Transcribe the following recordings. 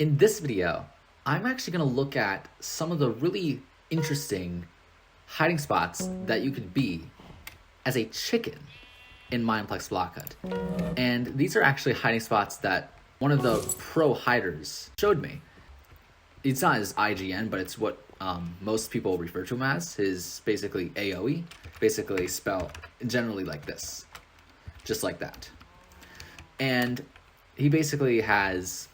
In this video, I'm actually going to look at some of the really interesting hiding spots that you could be as a chicken in Mineplex BH. And these are actually hiding spots that one of the pro hiders showed me. It's not his IGN, but it's what most people refer to him as. His basically AoE, basically spelled generally like this, just like that. And he basically has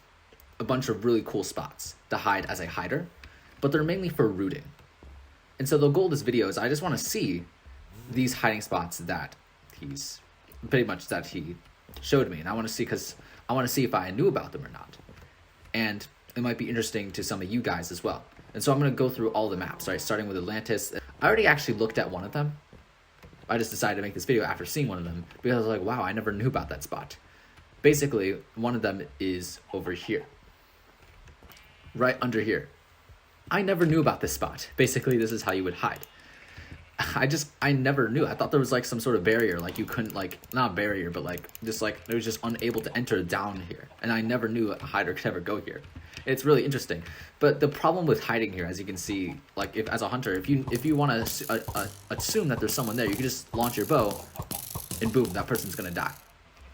a bunch of really cool spots to hide as a hider, but they're mainly for rooting. And so the goal of this video is I just want to see these hiding spots that he's pretty much that he showed me, and I want to see because I want to see if I knew about them or not, and it might be interesting to some of you guys as well. And so I'm going to go through all the maps, right, starting with Atlantis. I already actually looked at one of them. I just decided to make this video after seeing one of them because I was like, wow, I never knew about that spot. Basically, one of them is over here, right under here. I never knew about this spot. Basically, this is how you would hide. I never knew. I thought there was like some sort of barrier, like you couldn't, like, not a barrier, but like just like it was just unable to enter down here. And I never knew a hider could ever go here. It's really interesting. But the problem with hiding here, as you can see, like if as a hunter, if you want to assume that there's someone there, you can just launch your bow, and boom, that person's gonna die.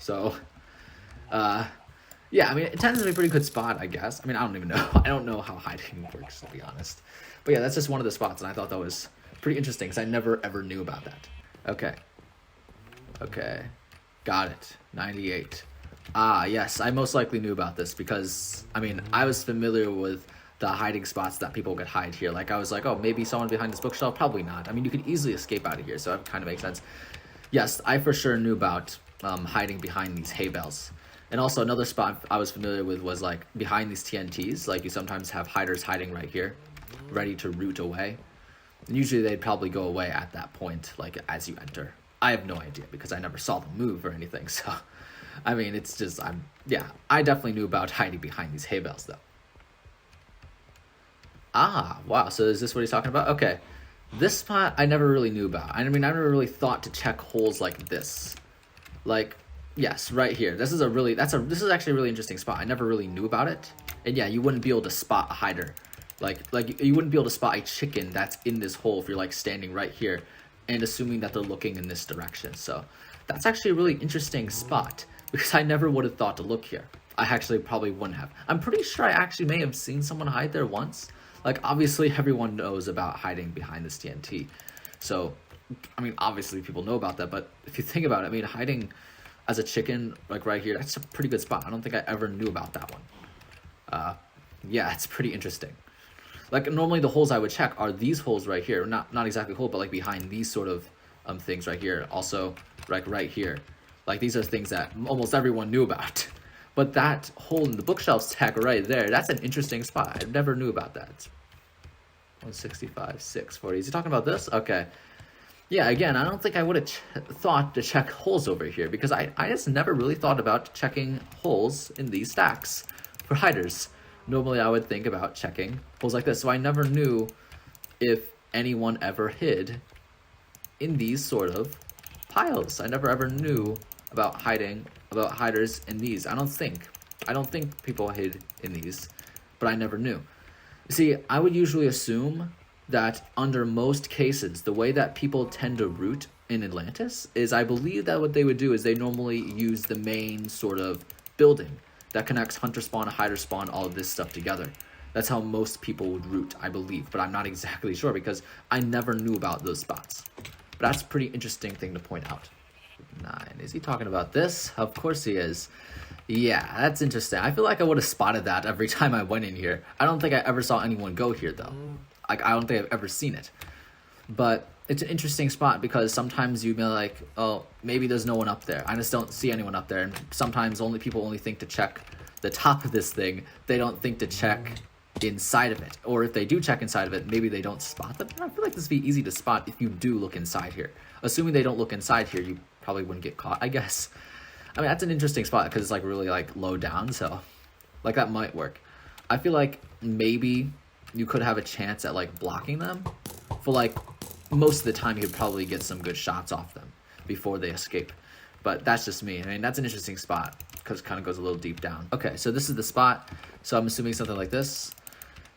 So, yeah, I mean, it tends to be a pretty good spot, I guess. I mean, I don't even know. I don't know how hiding works, to be honest. But yeah, that's just one of the spots, and I thought that was pretty interesting because I never ever knew about that. Okay, got it. 98. Ah, yes, I most likely knew about this because, I mean, I was familiar with the hiding spots that people could hide here. Like, I was like, oh, maybe someone behind this bookshelf? Probably not. I mean, you could easily escape out of here, so that kind of makes sense. Yes, I for sure knew about hiding behind these hay bales. And also another spot I was familiar with was like behind these TNTs. Like, you sometimes have hiders hiding right here, ready to root away. And usually they'd probably go away at that point, like as you enter. I have no idea because I never saw them move or anything. So, I mean, it's just, I definitely knew about hiding behind these hay bales though. Ah, wow. So is this what he's talking about? Okay. This spot I never really knew about. I mean, I never really thought to check holes like this. Like, yes, right here. This is actually a really interesting spot. I never really knew about it. And yeah, you wouldn't be able to spot a hider. Like you wouldn't be able to spot a chicken that's in this hole if you're like standing right here and assuming that they're looking in this direction. So that's actually a really interesting spot because I never would have thought to look here. I actually probably wouldn't have. I'm pretty sure I actually may have seen someone hide there once. Like, obviously everyone knows about hiding behind this TNT. So, I mean, obviously people know about that, but if you think about it, I mean, hiding as a chicken, like right here, that's a pretty good spot. I don't think I ever knew about that one. Yeah, it's pretty interesting. Like, normally the holes I would check are these holes right here. Not exactly hole, but like behind these sort of things right here. Also, like right here. Like, these are things that almost everyone knew about. But that hole in the bookshelves tag right there, that's an interesting spot. I never knew about that. 165, 640. Is he talking about this? Okay. Yeah, again, I don't think I would have thought to check holes over here because I just never really thought about checking holes in these stacks for hiders. Normally, I would think about checking holes like this. So I never knew if anyone ever hid in these sort of piles. I never ever knew about hiders in these. I don't think people hid in these, but I never knew. See, I would usually assume that under most cases, the way that people tend to root in Atlantis is I believe that what they would do is they normally use the main sort of building that connects hunter spawn, hider spawn, all of this stuff together. That's how most people would root, I believe, but I'm not exactly sure because I never knew about those spots. But that's a pretty interesting thing to point out. 9. Is he talking about this? Of course he is. Yeah, that's interesting. I feel like I would have spotted that every time I went in here. I don't think I ever saw anyone go here, though. Like, I don't think I've ever seen it. But it's an interesting spot because sometimes you be like, oh, maybe there's no one up there. I just don't see anyone up there. And sometimes people only think to check the top of this thing. They don't think to check inside of it. Or if they do check inside of it, maybe they don't spot them. I feel like this would be easy to spot if you do look inside here. Assuming they don't look inside here, you probably wouldn't get caught, I guess. I mean, that's an interesting spot because it's like really like low down, so like that might work. I feel like maybe you could have a chance at like blocking them for like most of the time. You could probably get some good shots off them before they escape, but that's just me. I mean, that's an interesting spot. because it kind of goes a little deep down. Okay, so this is the spot. So I'm assuming something like this.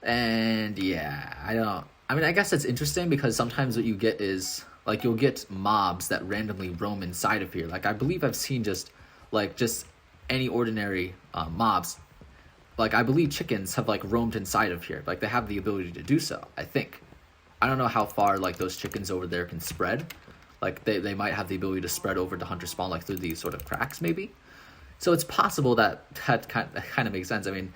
And yeah, I mean, I guess it's interesting because sometimes what you get is, like, you'll get mobs that randomly roam inside of here. Like, I believe I've seen just any ordinary mobs. Like, I believe chickens have, like, roamed inside of here. Like, they have the ability to do so, I think. I don't know how far, like, those chickens over there can spread. Like, they might have the ability to spread over to hunter spawn, like, through these sort of cracks, maybe. So it's possible that kind of makes sense. I mean,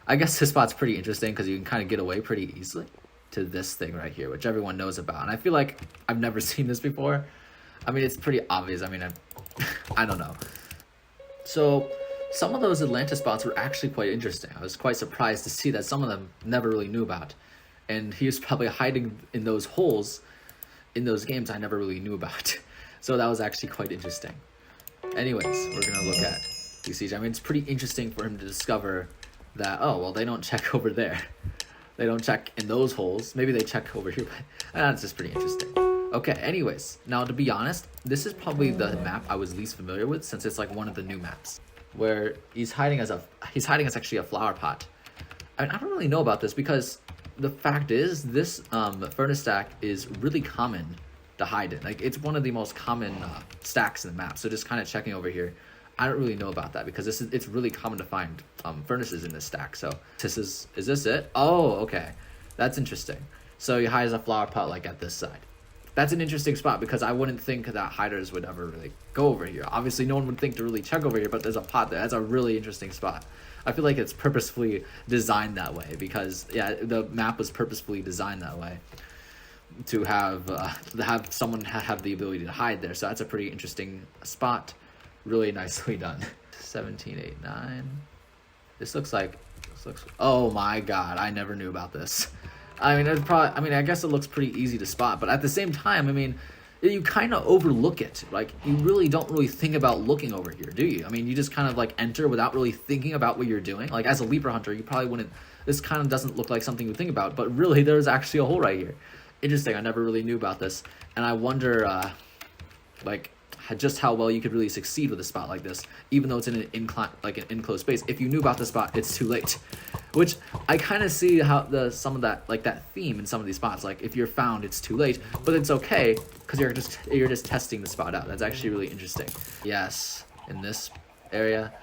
I guess this spot's pretty interesting because you can kind of get away pretty easily to this thing right here, which everyone knows about. And I feel like I've never seen this before. I mean, it's pretty obvious. I mean, I don't know. So some of those Atlanta spots were actually quite interesting. I was quite surprised to see that some of them never really knew about. And he was probably hiding in those holes in those games I never really knew about. So that was actually quite interesting. Anyways, we're going to look at BCH. I mean, it's pretty interesting for him to discover that, oh, well, they don't check over there. They don't check in those holes. Maybe they check over here, but that's just pretty interesting. Okay, anyways, now to be honest, this is probably the map I was least familiar with since it's like one of the new maps where he's hiding as actually a flower pot. I mean, I don't really know about this because the fact is this furnace stack is really common to hide in. Like, it's one of the most common stacks in the map. So just kind of checking over here, I don't really know about that because it's really common to find furnaces in this stack. So is this it? Oh, okay, that's interesting. So he hides a flower pot like at this side. That's an interesting spot because I wouldn't think that hiders would ever really go over here. Obviously, no one would think to really check over here, but there's a pot there. That's a really interesting spot. I feel like it's purposefully designed that way because, yeah, the map was purposefully designed that way to have someone have the ability to hide there. So that's a pretty interesting spot. Really nicely done. 1789. This looks. Oh my god! I never knew about this. I mean, I guess it looks pretty easy to spot, but at the same time, I mean, you kind of overlook it. Like, you really don't really think about looking over here, do you? I mean, you just kind of like enter without really thinking about what you're doing. Like, as a leaper hunter, you probably wouldn't. This kind of doesn't look like something you would think about, but really, there's actually a hole right here. Interesting. I never really knew about this, and I wonder, like, just how well you could really succeed with a spot like this, even though it's in an enclosed space. If you knew about the spot, it's too late. Which I kind of see how some of that theme in some of these spots. Like, if you're found, it's too late, but it's okay because you're just testing the spot out. That's actually really interesting. Yes, in this area.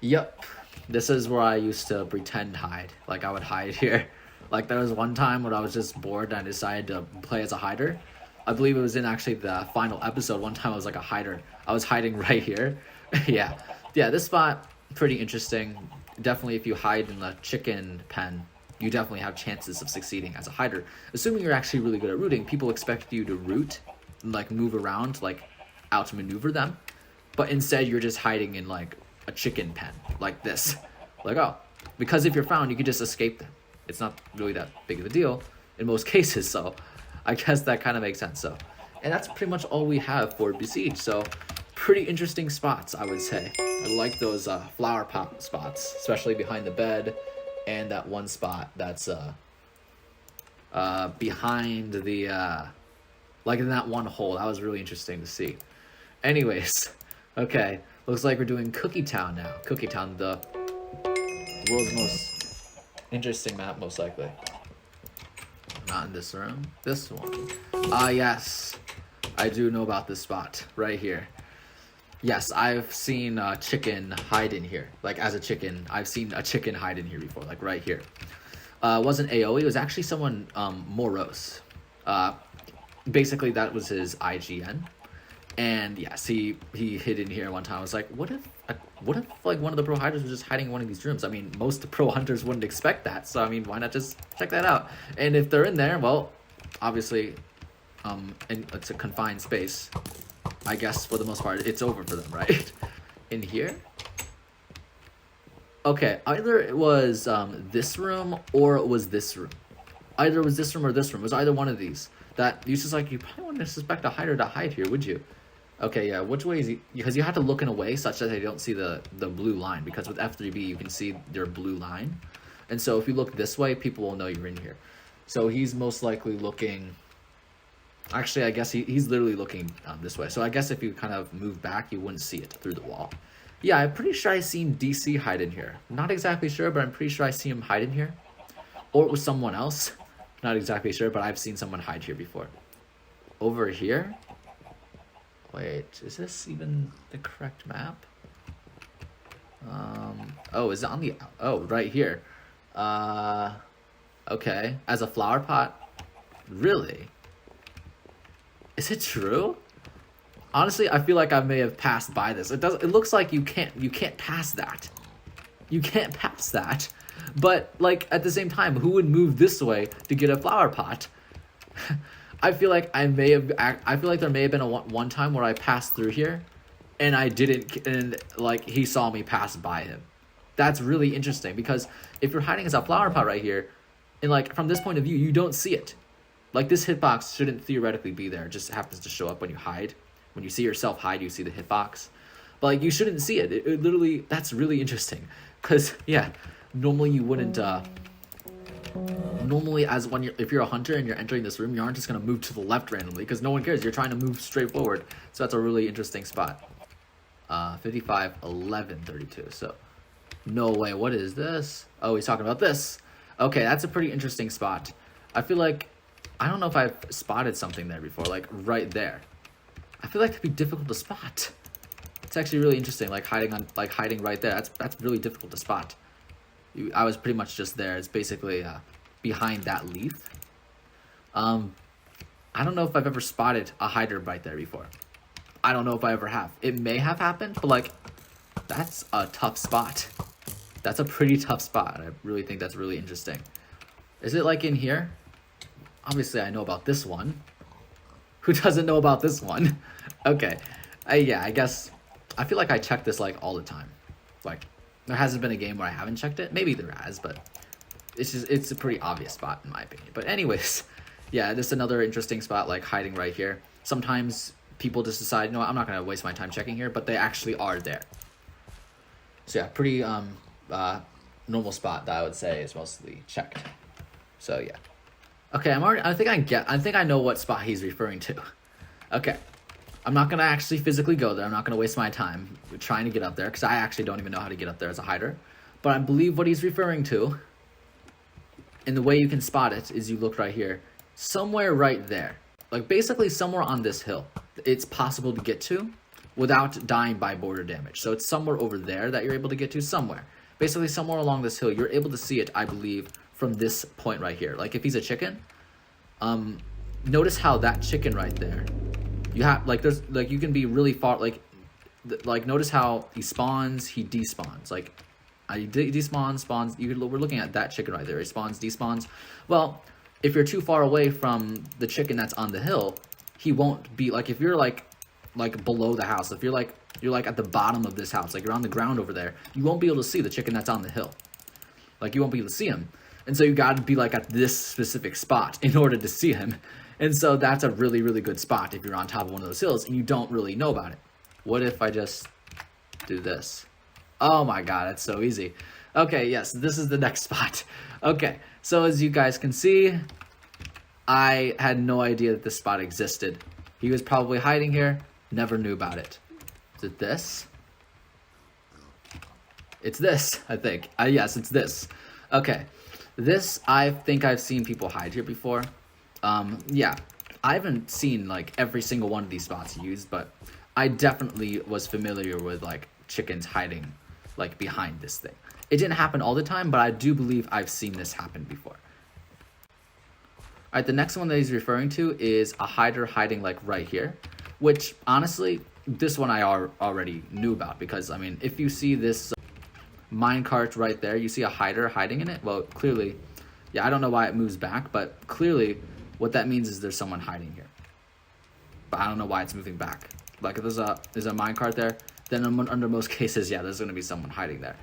Yep, this is where I used to pretend hide. Like, I would hide here. Like, there was one time when I was just bored and I decided to play as a hider. I believe it was in actually the final episode. One time I was like a hider. I was hiding right here. yeah, this spot, pretty interesting. Definitely if you hide in the chicken pen, you definitely have chances of succeeding as a hider. Assuming you're actually really good at rooting, people expect you to root and like move around, like outmaneuver them. But instead you're just hiding in like a chicken pen, like this. Like, oh, because if you're found, you can just escape them. It's not really that big of a deal in most cases, so I guess that kind of makes sense. So, and that's pretty much all we have for Besiege. So, pretty interesting spots, I would say. I like those flower pot spots, especially behind the bed, and that one spot that's behind the like in that one hole. That was really interesting to see. Anyways, okay, looks like we're doing Cookie Town now. Cookie Town, the world's most interesting map, most likely. Not in this room. This one. Yes. I do know about this spot right here. Yes, I've seen a chicken hide in here. Like, as a chicken, I've seen a chicken hide in here before. Like, right here. It wasn't AoE. It was actually someone morose. Basically, that was his IGN. And yes, he hid in here one time. I was like, what if like one of the pro hunters was just hiding in one of these rooms? I mean, most pro hunters wouldn't expect that. So I mean, why not just check that out? And if they're in there, well, obviously, it's a confined space. I guess for the most part, it's over for them, right? In here. Okay, either it was this room or it was this room. Either it was this room or this room. It was either one of these. That you just like, you probably wouldn't suspect a hider to hide here, would you? Okay, yeah, which way is he? Because you have to look in a way such that they don't see the blue line, because with F3B you can see their blue line. And so if you look this way, people will know you're in here. So he's most likely looking, actually I guess he's literally looking this way. So I guess if you kind of move back, you wouldn't see it through the wall. Yeah, I'm pretty sure I seen DC hide in here. Not exactly sure, but I'm pretty sure I see him hide in here. Or it was someone else. Not exactly sure, but I've seen someone hide here before. Over here? Wait, is this even the correct map? Oh, is it on the... Oh, right here. Okay. As a flower pot? Really? Is it true? Honestly, I feel like I may have passed by this. It looks like you can't pass that. You can't pass that. But like at the same time, who would move this way to get a flower pot? I feel like there may have been one time where I passed through here and I didn't, and like he saw me pass by him. That's really interesting because if you're hiding as a flower pot right here, and like from this point of view, you don't see it. Like this hitbox shouldn't theoretically be there. It just happens to show up when you hide. When you see yourself hide, you see the hitbox. But like you shouldn't see it. It literally, that's really interesting. Cause yeah, normally you wouldn't, normally if you're a hunter and you're entering this room, you aren't just gonna move to the left randomly because no one cares. You're trying to move straight forward. So that's a really interesting spot. 55, 11, 32. So no way. What is this? Oh, he's talking about this. Okay, that's a pretty interesting spot. I feel like, I don't know if I've spotted something there before, like right there. I feel like it'd be difficult to spot. It's actually really interesting, like hiding right there. That's really difficult to spot. I was pretty much just there. It's basically behind that leaf. I don't know if I've ever spotted a hider right there before. I don't know if I ever have. It may have happened, but like, that's a tough spot. That's a pretty tough spot. I really think that's really interesting. Is it like in here? Obviously, I know about this one. Who doesn't know about this one? Okay. Yeah, I guess. I feel like I check this like all the time. Like, there hasn't been a game where I haven't checked it. Maybe there has, but it's a pretty obvious spot in my opinion. But anyways, yeah, this is another interesting spot, like hiding right here. Sometimes people just decide, no, I'm not gonna waste my time checking here, but they actually are there. So yeah, pretty normal spot that I would say is mostly checked. So yeah. Okay, I think I know what spot he's referring to. Okay. I'm not gonna actually physically go there. I'm not gonna waste my time trying to get up there because I actually don't even know how to get up there as a hider. But I believe what he's referring to, and the way you can spot it is you look right here, somewhere right there. Like basically somewhere on this hill. It's possible to get to without dying by border damage. So it's somewhere over there that you're able to get to somewhere. Basically somewhere along this hill, you're able to see it, I believe, from this point right here. Like if he's a chicken, notice how that chicken right there, you have like there's like you can be really far, like notice how he spawns, he despawns, like despawns, spawns. We're looking at that chicken right there. He spawns, despawns. Well, if you're too far away from the chicken that's on the hill, he won't be like, if you're like below the house, if you're like at the bottom of this house, like you're on the ground over there, you won't be able to see the chicken that's on the hill. Like you won't be able to see him. And so you got to be like at this specific spot in order to see him. And so that's a really, really good spot if you're on top of one of those hills and you don't really know about it. What if I just do this? Oh my god, that's so easy. Okay, yes, this is the next spot. Okay, so as you guys can see, I had no idea that this spot existed. He was probably hiding here, never knew about it. Is it this? It's this, I think. Yes, it's this. Okay, this, I think I've seen people hide here before. Yeah, I haven't seen like every single one of these spots used, but I definitely was familiar with like chickens hiding like behind this thing. It didn't happen all the time, but I do believe I've seen this happen before. Alright, the next one that he's referring to is a hider hiding like right here, which honestly, this one I already knew about because, I mean, if you see this minecart right there, you see a hider hiding in it, well, clearly, yeah, I don't know why it moves back, but clearly what that means is there's someone hiding here. But I don't know why it's moving back. Like if there's a minecart there, then under most cases, yeah, there's gonna be someone hiding there.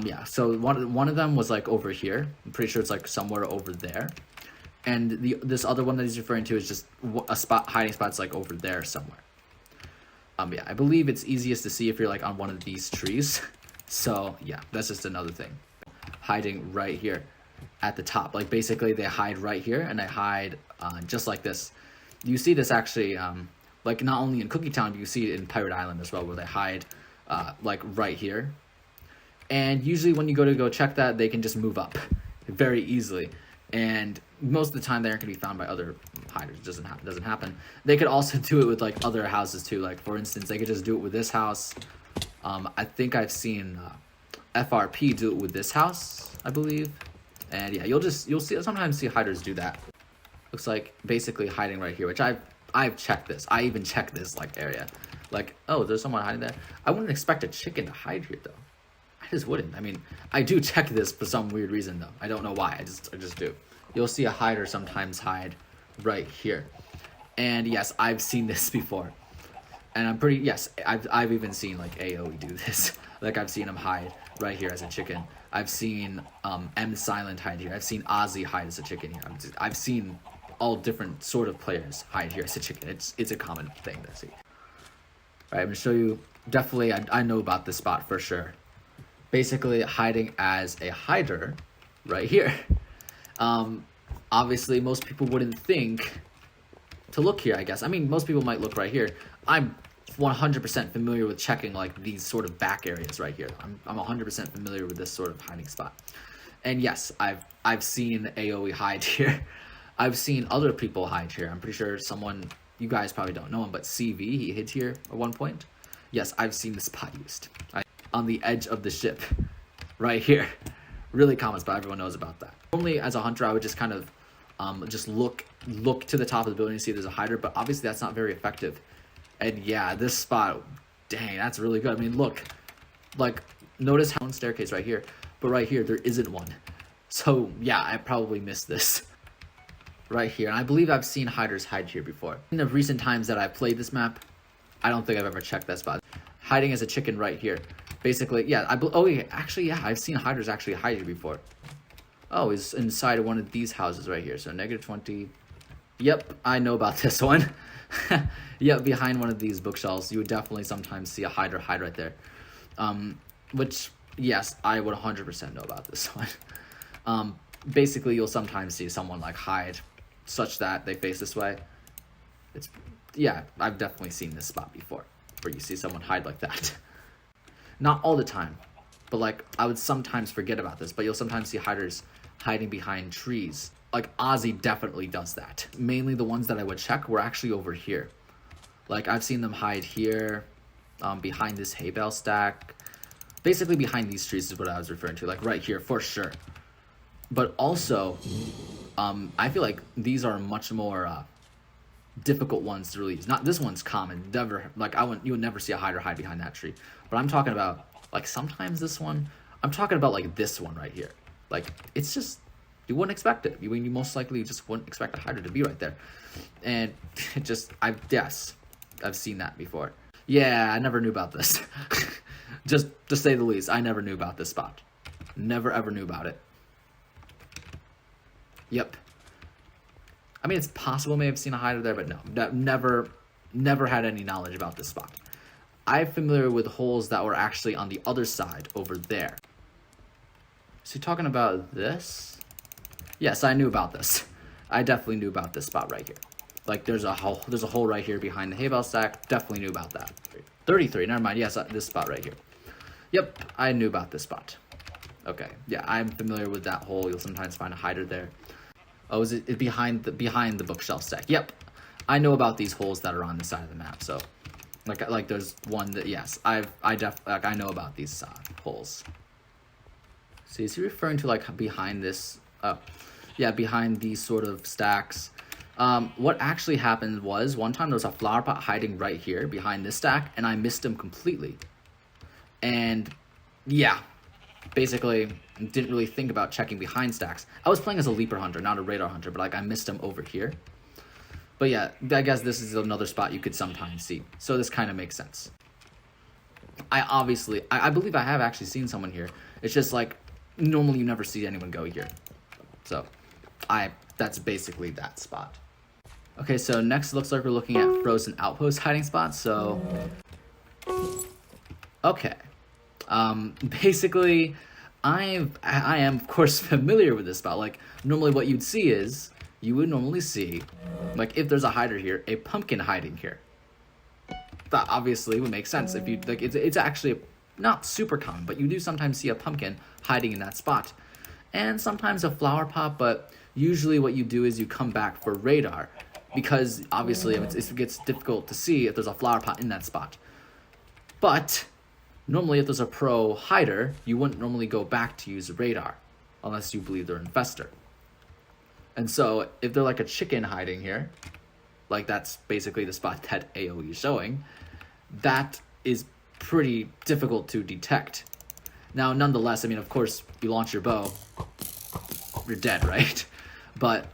Yeah, so one of them was like over here. I'm pretty sure it's like somewhere over there. And this other one that he's referring to is just a hiding spot's like over there somewhere. Yeah, I believe it's easiest to see if you're like on one of these trees. So yeah, that's just another thing. Hiding right here at the top. Like basically they hide right here and they hide just like this. You see this actually, like not only in Cookie Town, but you see it in Pirate Island as well, where they hide like right here. And usually when you go check that, they can just move up very easily. And most of the time they aren't going to be found by other hiders. It doesn't happen. They could also do it with like other houses too. Like for instance, they could just do it with this house. I think I've seen FRP do it with this house, I believe. And yeah, you'll sometimes see hiders do that. Looks like basically hiding right here, which I've checked this. I even checked this like area. Like, oh, there's someone hiding there. I wouldn't expect a chicken to hide here though. I just wouldn't. I mean, I do check this for some weird reason though. I don't know why. I just do. You'll see a hider sometimes hide right here. And yes, I've seen this before. And I've even seen like AoE do this. Like I've seen him hide right here as a chicken. I've seen M Silent hide here. I've seen Ozzy hide as a chicken here. I've seen all different sort of players hide here as a chicken. It's a common thing to see. All right, I'm gonna show you. Definitely, I know about this spot for sure. Basically, hiding as a hider, right here. Obviously, most people wouldn't think to look here. I guess. I mean, most people might look right here. I'm 100% familiar with checking like these sort of back areas right here. I'm 100% familiar with this sort of hiding spot. And yes, I've seen AoE hide here. I've seen other people hide here. I'm pretty sure someone, you guys probably don't know him, but CV, he hid here at one point. Yes, I've seen this spot used. On the edge of the ship, right here. Really common spot, everyone knows about that. Normally, as a hunter, I would just kind of just look to the top of the building and see if there's a hider, but obviously that's not very effective. And yeah, this spot, dang, that's really good. I mean, look, like, notice how staircase right here, but right here, there isn't one. So yeah, I probably missed this. Right here, and I believe I've seen hiders hide here before. In the recent times that I've played this map, I don't think I've ever checked that spot. Hiding as a chicken right here. Basically, yeah, I've seen hiders actually hide here before. Oh, he's inside of one of these houses right here, so -20. Yep, I know about this one. Yep, behind one of these bookshelves, you would definitely sometimes see a hider hide right there. Which, yes, I would 100% know about this one. Basically, you'll sometimes see someone like hide such that they face this way. Yeah, I've definitely seen this spot before, where you see someone hide like that. Not all the time, but like I would sometimes forget about this, but you'll sometimes see hiders hiding behind trees. Like Ozzy definitely does that. Mainly the ones that I would check were actually over here. Like I've seen them hide here, behind this hay bale stack. Basically behind these trees is what I was referring to, like right here for sure. But also, I feel like these are much more difficult ones to release. Not this one's common. Never, like you would never see a hider hide behind that tree. But I'm talking about like sometimes this one. I'm talking about like this one right here. Like it's just you wouldn't expect it. You most likely just wouldn't expect a hider to be right there. And it just I've seen that before. Yeah, I never knew about this. Just to say the least, I never knew about this spot. Never ever knew about it. Yep. I mean, it's possible I may have seen a hider there, but no, never had any knowledge about this spot. I'm familiar with holes that were actually on the other side over there. So you're talking about this? Yes, I knew about this. I definitely knew about this spot right here. Like there's a hole right here behind the hay bale stack. Definitely knew about that. 33, never mind. Yes, this spot right here. Yep, I knew about this spot. Okay, yeah, I'm familiar with that hole. You'll sometimes find a hider there. Oh, is it behind the bookshelf stack? Yep, I know about these holes that are on the side of the map. So, like there's one that yes, I know about these holes. So is he referring to like behind this? Yeah, behind these sort of stacks. What actually happened was one time there was a flower pot hiding right here behind this stack, and I missed him completely. And yeah. Basically, didn't really think about checking behind stacks. I was playing as a leaper hunter, not a radar hunter, but like I missed him over here. But yeah, I guess this is another spot you could sometimes see. So this kind of makes sense. I believe I have actually seen someone here. It's just like, normally you never see anyone go here. So, that's basically that spot. Okay, so next looks like we're looking at frozen outpost hiding spots. So, okay. Basically, I am of course familiar with this spot. Like normally what you'd see is, you would normally see, like if there's a hider here, a pumpkin hiding here. that obviously would make sense if you like. It's actually not super common, but you do sometimes see a pumpkin hiding in that spot, and sometimes a flower pot. But usually, what you do is you come back for radar, because obviously it gets difficult to see if there's a flower pot in that spot. But normally, if there's a pro hider, you wouldn't normally go back to use radar, unless you believe they're an infestor. And so, if they're like a chicken hiding here, like that's basically the spot that AoE is showing, that is pretty difficult to detect. Now, nonetheless, I mean, of course, you launch your bow, you're dead, right? But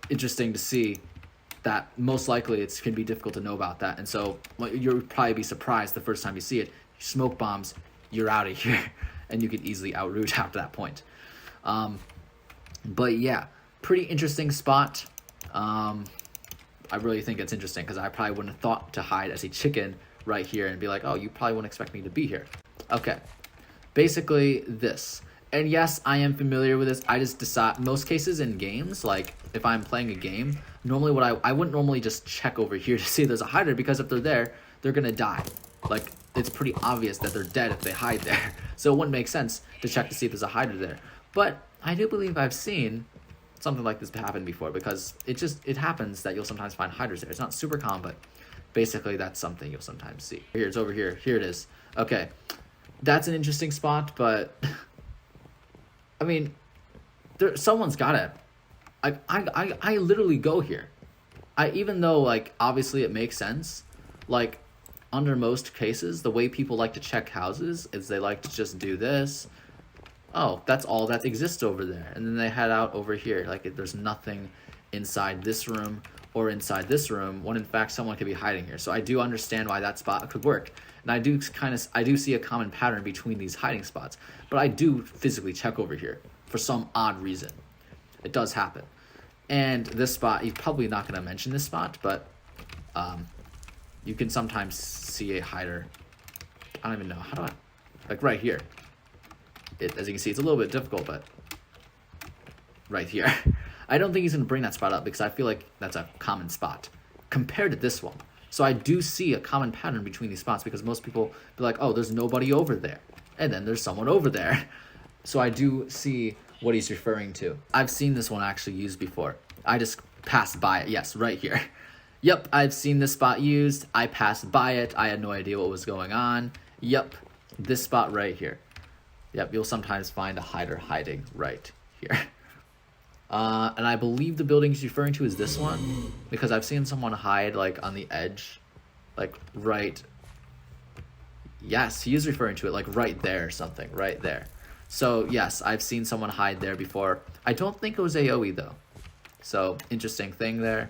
interesting to see that most likely it can be difficult to know about that. And so you'll probably be surprised the first time you see it. Smoke bombs, you're out of here, and you can easily outroot after that point. But yeah, pretty interesting spot. I really think it's interesting because I probably wouldn't have thought to hide as a chicken right here and be like, oh, you probably wouldn't expect me to be here. Okay, basically this. And yes, I am familiar with this. I just decide, most cases in games, like if I'm playing a game, normally I wouldn't normally just check over here to see if there's a hider, because if they're there, they're gonna die. Like, it's pretty obvious that they're dead if they hide there. So it wouldn't make sense to check to see if there's a hider there. But I do believe I've seen something like this happen before, because it happens that you'll sometimes find hiders there. It's not super common, but basically that's something you'll sometimes see. Here, it's over here. Here it is. Okay, that's an interesting spot, but I mean, someone's got it. I literally go here. Even though, like, obviously it makes sense, like, under most cases, the way people like to check houses is they like to just do this. Oh, that's all that exists over there. And then they head out over here. Like, there's nothing inside this room or inside this room, when in fact someone could be hiding here. So I do understand why that spot could work. And I do see a common pattern between these hiding spots. But I do physically check over here for some odd reason. It does happen. And this spot, you're probably not going to mention this spot, but you can sometimes see a hider. I don't even know. How do I... Like right here. As you can see, it's a little bit difficult, but right here. I don't think he's going to bring that spot up because I feel like that's a common spot compared to this one. So I do see a common pattern between these spots, because most people be like, oh, there's nobody over there. And then there's someone over there. So I do see what he's referring to. I've seen this one actually used before. I just passed by it. Yes, right here. Yep, I've seen this spot used. I passed by it. I had no idea what was going on. Yep, this spot right here. Yep, you'll sometimes find a hider hiding right here. And I believe the building he's referring to is this one, because I've seen someone hide like on the edge, like right. Yes, he is referring to it like right there or something, right there. So yes, I've seen someone hide there before. I don't think it was AoE though. So interesting thing there.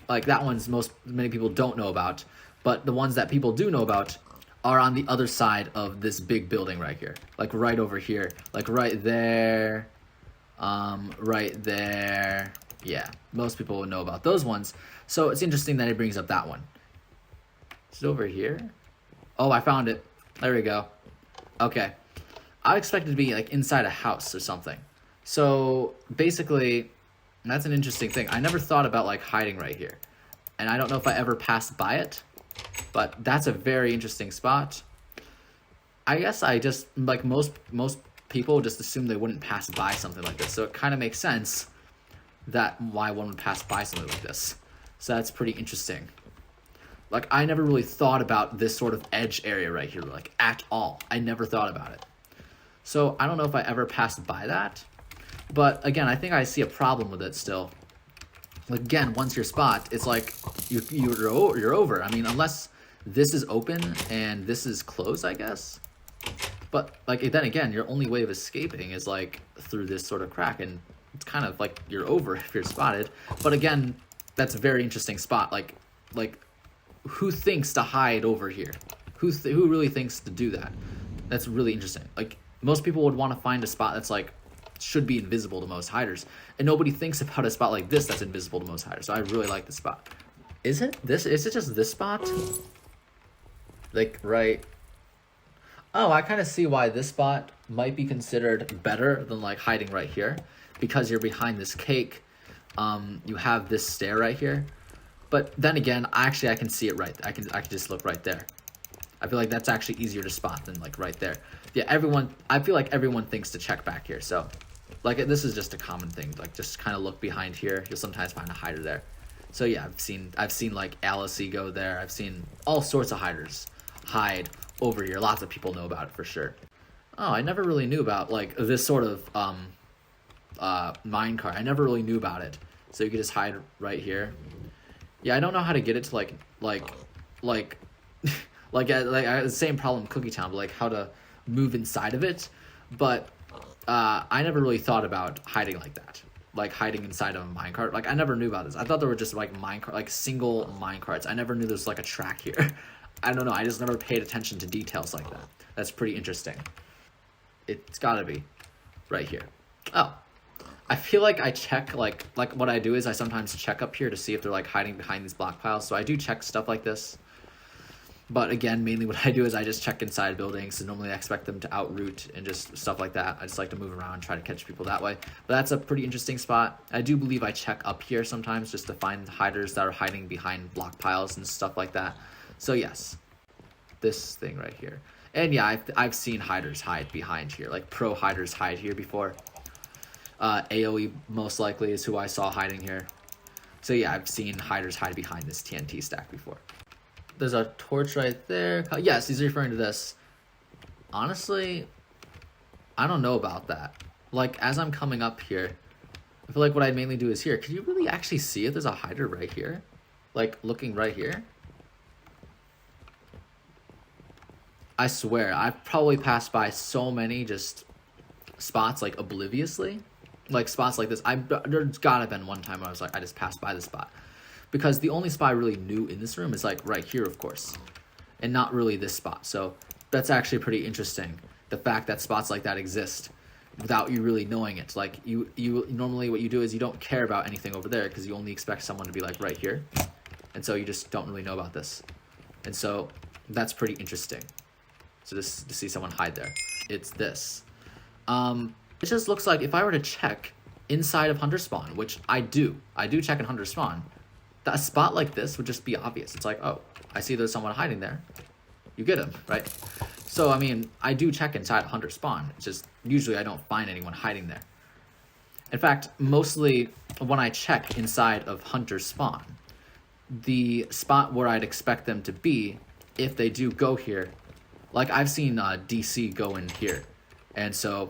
Like that one's many people don't know about, but the ones that people do know about are on the other side of this big building right here. Like right over here, like right there, right there. Yeah, most people would know about those ones. So it's interesting that he brings up that one. Is it over here? Oh, I found it. There we go. Okay. I expected to be like inside a house or something. So basically, that's an interesting thing. I never thought about like hiding right here. And I don't know if I ever passed by it, but that's a very interesting spot. I guess I just, like most people just assume they wouldn't pass by something like this. So it kind of makes sense that why one would pass by something like this. So that's pretty interesting. Like I never really thought about this sort of edge area right here, like at all. I never thought about it. So I don't know if I ever passed by that, but again, I think I see a problem with it still. Again, once your spot, it's like you're over. I mean, unless this is open and this is closed, I guess. But like then again, your only way of escaping is like through this sort of crack, and it's kind of like you're over if you're spotted. But again, that's a very interesting spot. Like who thinks to hide over here? Who really thinks to do that? That's really interesting. Like most people would want to find a spot that's like should be invisible to most hiders, and nobody thinks about a spot like this that's invisible to most hiders. So I really like this spot. Is it just this spot? Like right. Oh, I kind of see why this spot might be considered better than like hiding right here, because you're behind this cake. You have this stair right here. But then again, actually I can see it right. I can just look right there. I feel like that's actually easier to spot than like right there. Yeah, I feel like everyone thinks to check back here. So like this is just a common thing. Like just kind of look behind here. You'll sometimes find a hider there. So yeah, I've seen like Alice go there. I've seen all sorts of hiders hide over here. Lots of people know about it for sure. Oh, I never really knew about like this sort of minecart. I never really knew about it. So you could just hide right here. Yeah, I don't know how to get it to like like the same problem Cookie Town, but like how to move inside of it. But I never really thought about hiding like that, like hiding inside of a minecart. Like I never knew about this. I thought there were just like minecart, like single minecarts. I never knew there's like a track here. I don't know. I just never paid attention to details like that. That's pretty interesting. It's gotta be right here. Oh, I feel like I check like what I do is I sometimes check up here to see if they're like hiding behind these block piles. So I do check stuff like this. But again, mainly what I do is I just check inside buildings, and normally I expect them to outroot and just stuff like that. I just like to move around, try to catch people that way. But that's a pretty interesting spot. I do believe I check up here sometimes just to find hiders that are hiding behind block piles and stuff like that. So yes, this thing right here. And yeah, I've seen hiders hide behind here, like pro hiders hide here before. AoE most likely is who I saw hiding here. So yeah, I've seen hiders hide behind this TNT stack before. There's a torch right there. Yes, he's referring to this. Honestly, I don't know about that. Like, as I'm coming up here, I feel like what I mainly do is here. Can you really actually see if there's a hider right here? Like, looking right here? I swear, I've probably passed by so many just spots, like, obliviously. Like, spots like this. There's gotta been one time where I was like, I just passed by the spot. Because the only spot I really knew in this room is, like, right here, of course. And not really this spot. So, that's actually pretty interesting. The fact that spots like that exist without you really knowing it. Like, you normally what you do is you don't care about anything over there because you only expect someone to be, like, right here. And so you just don't really know about this. And so, that's pretty interesting. So just to see someone hide there. It's this. It just looks like if I were to check inside of Hunter Spawn, which I do check in Hunter Spawn, that a spot like this would just be obvious. It's like, oh, I see there's someone hiding there. You get him, right? So, I mean, I do check inside Hunter Spawn. It's just, usually I don't find anyone hiding there. In fact, mostly when I check inside of Hunter Spawn, the spot where I'd expect them to be, if they do go here, like I've seen DC go in here. And so,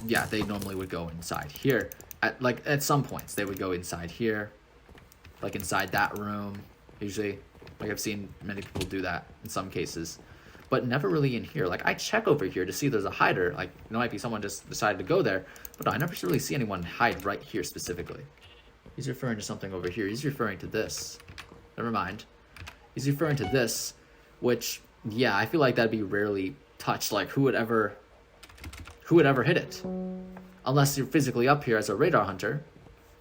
yeah, they normally would go inside here. At some points, they would go inside here, like inside that room, usually. Like I've seen many people do that in some cases, but never really in here. Like I check over here to see if there's a hider. Like it might be someone just decided to go there, but I never really see anyone hide right here specifically. He's referring to something over here. He's referring to this. Never mind. He's referring to this, which, yeah, I feel like that'd be rarely touched. Like who would ever hit it? Unless you're physically up here as a radar hunter,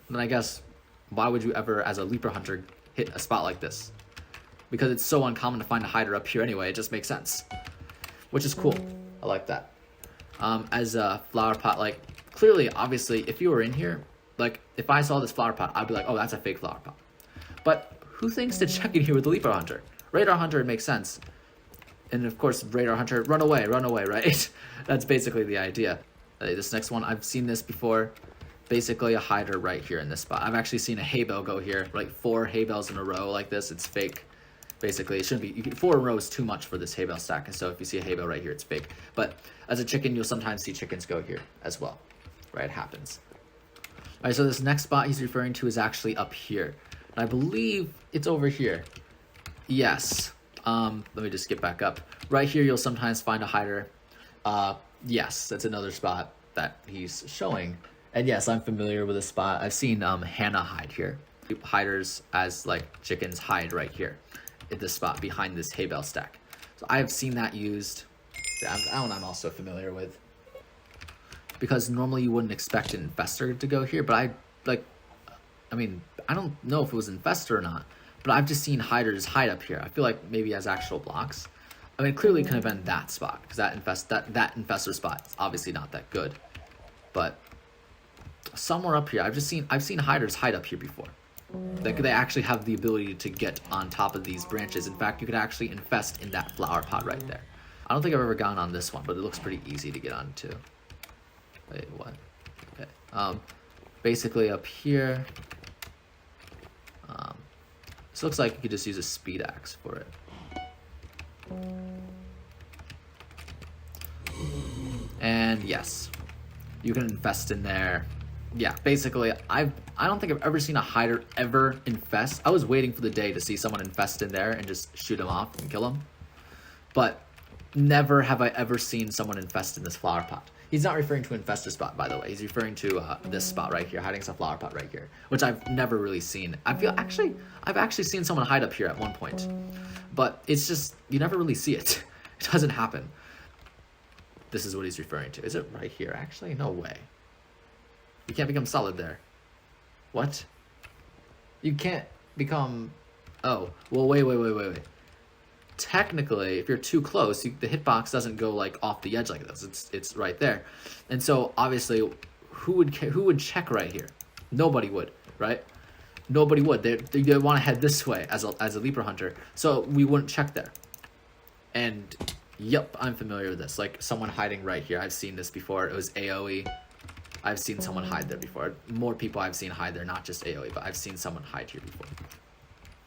then I guess why would you ever, as a leaper hunter, hit a spot like this? Because it's so uncommon to find a hider up here anyway, it just makes sense. Which is cool. I like that. As a flower pot, like, clearly, obviously, if you were in here, like, if I saw this flower pot, I'd be like, oh, that's a fake flower pot. But who thinks to check in here with the leaper hunter? Radar hunter, it makes sense. And of course, radar hunter, run away, right? That's basically the idea. This next one, I've seen this before. Basically a hider right here in this spot. I've actually seen a hay bale go here, like 4 hay bales in a row like this. It's fake. Basically, it shouldn't be. 4 in a row is too much for this hay bale stack, and so if you see a hay bale right here, it's fake. But as a chicken, you'll sometimes see chickens go here as well. Right, it happens. All right, so this next spot he's referring to is actually up here. And I believe it's over here. Yes. Let me just get back up. Right here, you'll sometimes find a hider. Yes, that's another spot that he's showing. And yes, I'm familiar with this spot. I've seen Hannah hide here. Hiders as like chickens hide right here at this spot behind this hay bale stack. So I have seen that used. That one I'm also familiar with. Because normally you wouldn't expect an infestor to go here, but I don't know if it was infestor or not, but I've just seen hiders hide up here. I feel like maybe as actual blocks. I mean, clearly it could have been that spot, because that infestor spot is obviously not that good. But somewhere up here, I've seen hiders hide up here before. They actually have the ability to get on top of these branches. In fact, you could actually infest in that flower pot right there. I don't think I've ever gone on this one, but it looks pretty easy to get onto. Wait, what? Okay. Basically up here, this looks like you could just use a speed axe for it. And yes, you can infest in there. Yeah, basically, I don't think I've ever seen a hider ever infest. I was waiting for the day to see someone infest in there and just shoot him off and kill him. But never have I ever seen someone infest in this flower pot. He's not referring to infested spot, by the way. He's referring to this spot right here, hiding some flower pot right here, which I've never really seen. I've actually seen someone hide up here at one point, but it's just, you never really see it. It doesn't happen. This is what he's referring to. Is it right here, actually? No way. You can't become solid there. What? You can't become... Oh, well, wait. Technically, if you're too close, the hitbox doesn't go like off the edge like this. It's right there, and so obviously, who would check right here? Nobody would, right? Nobody would. They want to head this way as a leaper hunter, so we wouldn't check there. And yep, I'm familiar with this. Like someone hiding right here. I've seen this before. It was AOE. I've seen someone hide there before. More people I've seen hide there, not just AOE, but I've seen someone hide here before.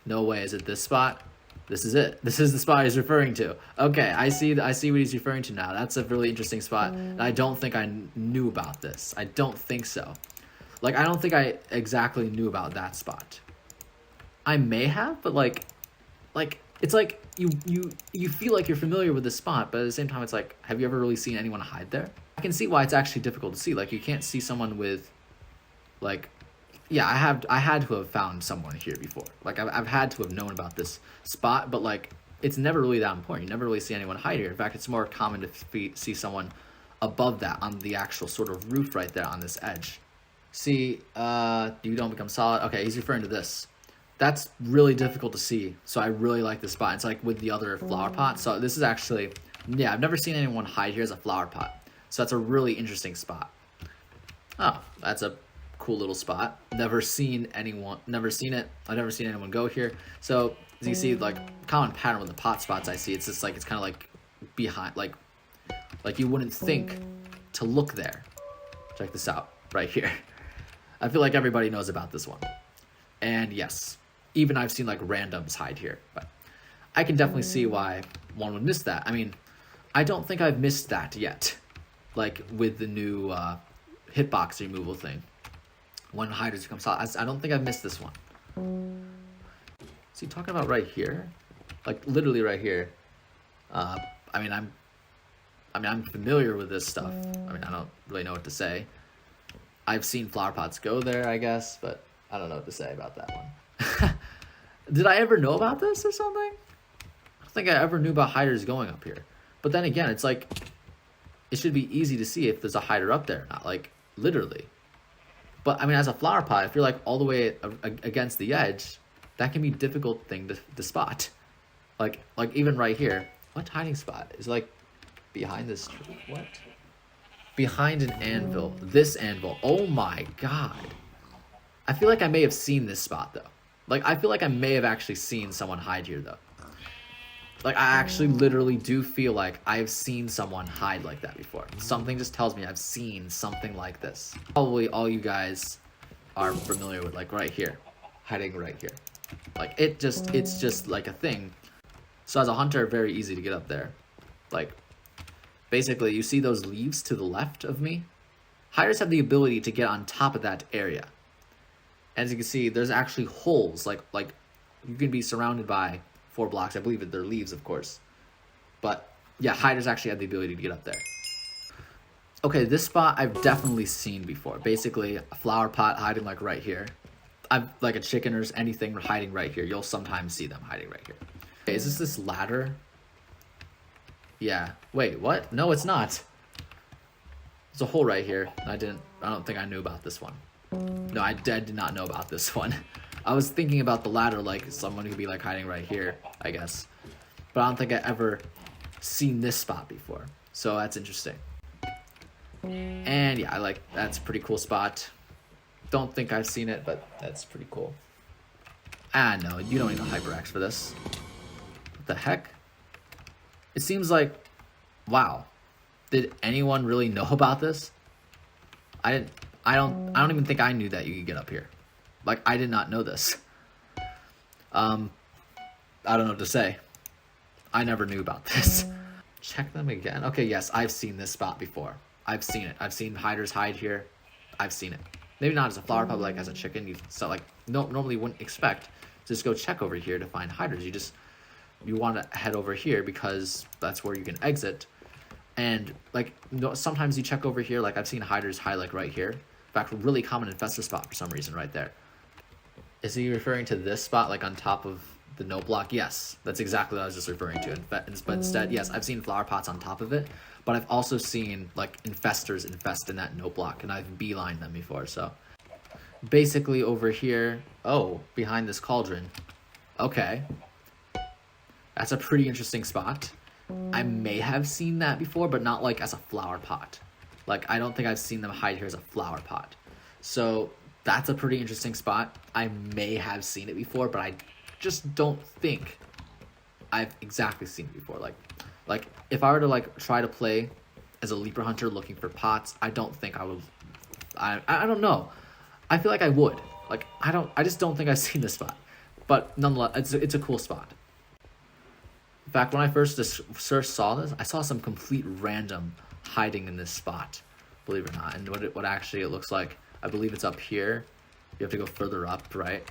No way. Is it this spot? This is it. This is the spot he's referring to. Okay, I see what he's referring to now. That's a really interesting spot. And I don't think I knew about this. I don't think so. Like, I don't think I exactly knew about that spot. I may have, but like it's like you feel like you're familiar with this spot, but at the same time it's like, have you ever really seen anyone hide there? I can see why it's actually difficult to see. Like, you can't see someone with like... Yeah, I had to have found someone here before. Like, I've had to have known about this spot, but like, it's never really that important. You never really see anyone hide here. In fact, it's more common to see someone above that on the actual sort of roof right there on this edge. See, you don't become solid. Okay, he's referring to this. That's really difficult to see, so I really like this spot. It's like with the other flower pot. So this is actually, yeah, I've never seen anyone hide here as a flower pot. So that's a really interesting spot. Oh, that's a cool little spot. Never seen it. I've never seen anyone go here. So as you see, like, common pattern with the pot spots I see, it's just like, it's kind of like behind, like you wouldn't think to look there. Check this out right here. I feel like everybody knows about this one. And yes, even I've seen like randoms hide here, but I can definitely see why one would miss that. I mean, I don't think I've missed that yet, like with the new hitbox removal thing. When hiders become solid, I don't think I've missed this one. So you talking about right here, like literally right here. I mean, I'm familiar with this stuff. I mean, I don't really know what to say. I've seen flower pots go there, I guess, but I don't know what to say about that one. Did I ever know about this or something? I don't think I ever knew about hiders going up here. But then again, it's like, it should be easy to see if there's a hider up there or not, like literally. But I mean, as a flower pot, if you're like all the way against the edge, that can be a difficult thing to spot. Like even right here, what hiding spot is like behind this tree? What? Behind an anvil. This anvil. Oh my god. I feel like I may have seen this spot though. Like, I feel like I may have actually seen someone hide here though. Like, I actually literally do feel like I've seen someone hide like that before. Something just tells me I've seen something like this. Probably all you guys are familiar with, like right here. Hiding right here. Like, it's just like a thing. So as a hunter, very easy to get up there. Like, basically, you see those leaves to the left of me? Hiders have the ability to get on top of that area. As you can see, there's actually holes. Like you can be surrounded by 4 blocks. I believe they're leaves, of course. But yeah, hiders actually have the ability to get up there. Okay, this spot I've definitely seen before. Basically, a flower pot hiding like right here. I've like a chicken or anything hiding right here. You'll sometimes see them hiding right here. Okay, is this ladder? Yeah. Wait, what? No, it's not. There's a hole right here. I don't think I knew about this one. No, I did not know about this one. I was thinking about the ladder, like someone could be like hiding right here, I guess. But I don't think I ever seen this spot before. So that's interesting. And yeah, that's a pretty cool spot. Don't think I've seen it, but that's pretty cool. Ah, no, you don't need a HyperX for this. What the heck? It seems like, wow. Did anyone really know about this? I don't even think I knew that you could get up here. Like, I did not know this. I don't know what to say. I never knew about this. Check them again. Okay, yes, I've seen this spot before. I've seen it. I've seen hiders hide here. I've seen it. Maybe not as a flower pot, but like as a chicken. You so like normally wouldn't expect to just go check over here to find hiders. You want to head over here because that's where you can exit. And like sometimes you check over here. Like I've seen hiders hide like right here. In fact, really common infestor spot for some reason right there. Is he referring to this spot like on top of the note block? Yes, that's exactly what I was just referring to. But instead, yes, I've seen flower pots on top of it, but I've also seen like infestors infest in that note block, and I've beelined them before. So basically over here, oh, behind this cauldron. Okay, that's a pretty interesting spot. I may have seen that before, but not like as a flower pot. Like I don't think I've seen them hide here as a flower pot. So that's a pretty interesting spot. I may have seen it before, but I just don't think I've exactly seen it before. Like if I were to like try to play as a leaper hunter looking for pots, I don't think I would. I don't know. I feel like I would. Like I just don't think I've seen this spot. But nonetheless, it's a cool spot. In fact, when I first saw this, I saw some complete random hiding in this spot, believe it or not. And what actually it looks like, I believe it's up here. You have to go further up, right?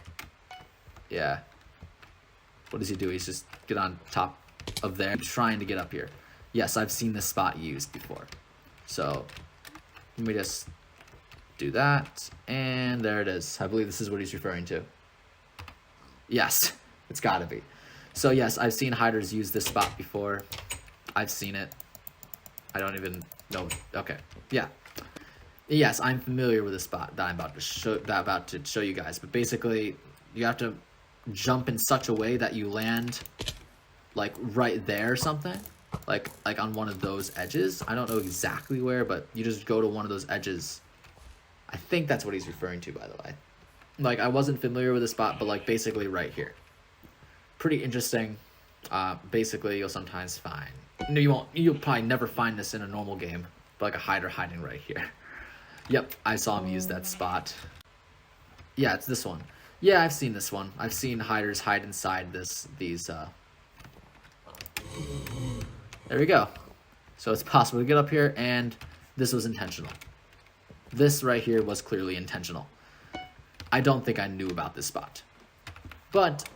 Yeah. What does he do? He's just get on top of there, trying to get up here. Yes, I've seen this spot used before. So let me just do that, and there it is. I believe this is what he's referring to. Yes, it's gotta be. So yes, I've seen hiders use this spot before. I've seen it. I don't even know. Okay, yeah. Yes, I'm familiar with the spot that I'm about to show you guys. But basically, you have to jump in such a way that you land like right there or something, like on one of those edges. I don't know exactly where, but you just go to one of those edges. I think that's what he's referring to, by the way. Like I wasn't familiar with the spot, but like basically right here. Pretty interesting. Basically, you'll sometimes find. No, you won't. You'll probably never find this in a normal game, but like a hider hiding right here. Yep, I saw him use that spot. Yeah, it's this one. Yeah, I've seen this one. I've seen hiders hide inside these. There we go. So it's possible to get up here, and this was intentional. This right here was clearly intentional. I don't think I knew about this spot, but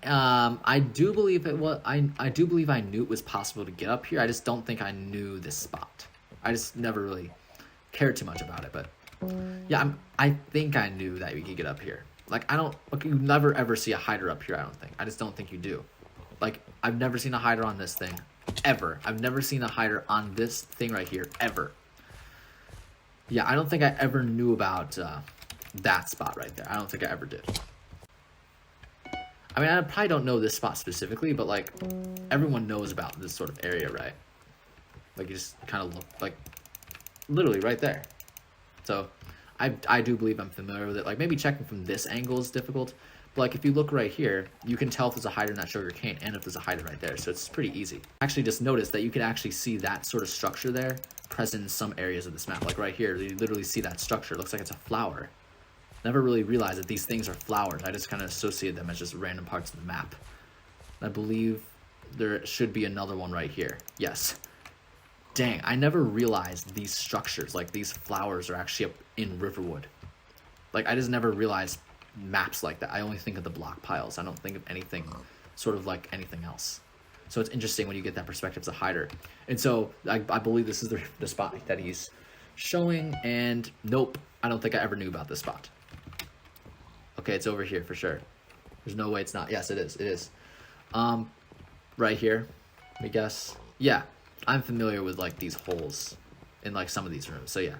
I do believe it was. I do believe I knew it was possible to get up here. I just don't think I knew this spot. I just never really cared too much about it. But yeah, I think I knew that we could get up here. Like you never ever see a hider up here. I don't think. I just don't think you do. Like I've never seen a hider on this thing, ever. I've never seen a hider on this thing right here, ever. Yeah, I don't think I ever knew about that spot right there. I don't think I ever did. I mean, I probably don't know this spot specifically, but like everyone knows about this sort of area, right? Like you just kind of look like literally right there. So I do believe I'm familiar with it. Like maybe checking from this angle is difficult, but like if you look right here, you can tell if there's a hider in that sugar cane and if there's a hider right there. So it's pretty easy. Actually, just notice that you can actually see that sort of structure there present in some areas of this map. Like right here, you literally see that structure. It looks like it's a flower. Never really realized that these things are flowers. I just kind of associate them as just random parts of the map. I believe there should be another one right here. Yes. Dang, I never realized these structures, like these flowers, are actually up in Riverwood. Like, I just never realized maps like that. I only think of the block piles. I don't think of anything sort of like anything else. So it's interesting when you get that perspective as a hider. And so I believe this is the spot that he's showing. And nope, I don't think I ever knew about this spot. Okay, it's over here for sure. There's no way it's not. Yes, it is. It is. Right here, I guess. Yeah, I'm familiar with like these holes in like some of these rooms. So yeah,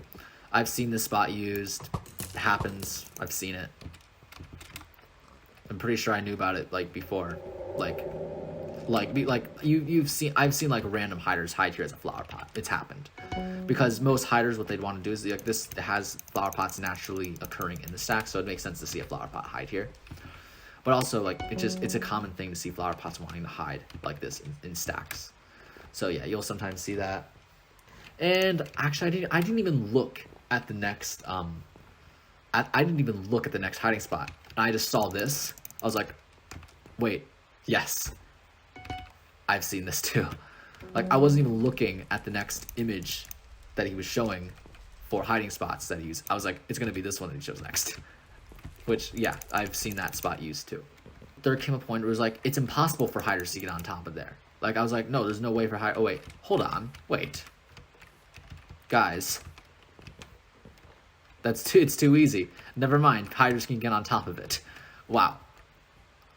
I've seen this spot used. It happens. I've seen it. I'm pretty sure I knew about it like before. You've seen. I've seen like random hiders hide here as a flower pot. It's happened. Because most hiders, what they'd want to do is like this has flower pots naturally occurring in the stack, so it makes sense to see a flower pot hide here. But also, like, it's a common thing to see flower pots wanting to hide like this in stacks. So yeah, you'll sometimes see that. And actually, I didn't even look at the next I didn't even look at the next hiding spot. I just saw this. I was like, wait, yes, I've seen this too. Like, I wasn't even looking at the next image that he was showing for hiding spots that he used. I was like, it's gonna be this one that he shows next. Which, yeah, I've seen that spot used too. There came a point where it was like, it's impossible for hiders to get on top of there. Like, I was like, no, there's no way for oh wait, hold on, wait. Guys. It's too easy. Never mind, hiders can get on top of it. Wow.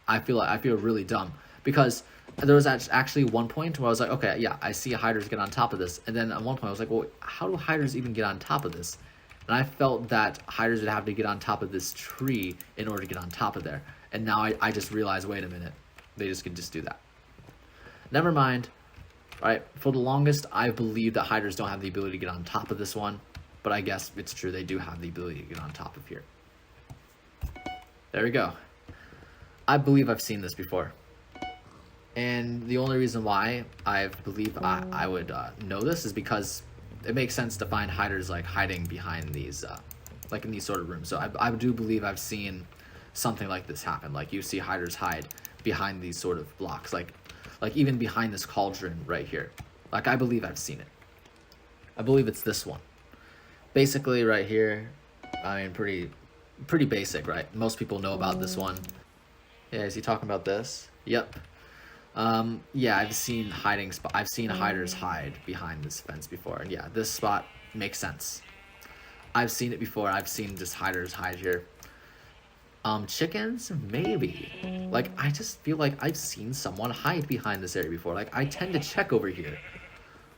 I feel really dumb. Because there was actually one point where I was like, okay, yeah, I see hiders get on top of this. And then at one point I was like, well, how do hiders even get on top of this? And I felt that hiders would have to get on top of this tree in order to get on top of there. And now I just realized, wait a minute, they just can just do that. Never mind. Right, for the longest, I believed that hiders don't have the ability to get on top of this one. But I guess it's true, they do have the ability to get on top of here. There we go. I believe I've seen this before. And the only reason why I believe I would know this is because it makes sense to find hiders like hiding behind these, like in these sort of rooms. So I do believe I've seen something like this happen. Like you see hiders hide behind these sort of blocks, like even behind this cauldron right here. Like I believe I've seen it. I believe it's this one. Basically right here, I mean pretty basic, right? Most people know about this one. Yeah, is he talking about this? Yep. Yeah, I've seen I've seen hiders hide behind this fence before, and yeah, this spot makes sense. I've seen it before. I've seen just hiders hide here. Chickens, maybe. Like, I just feel like I've seen someone hide behind this area before. Like, I tend to check over here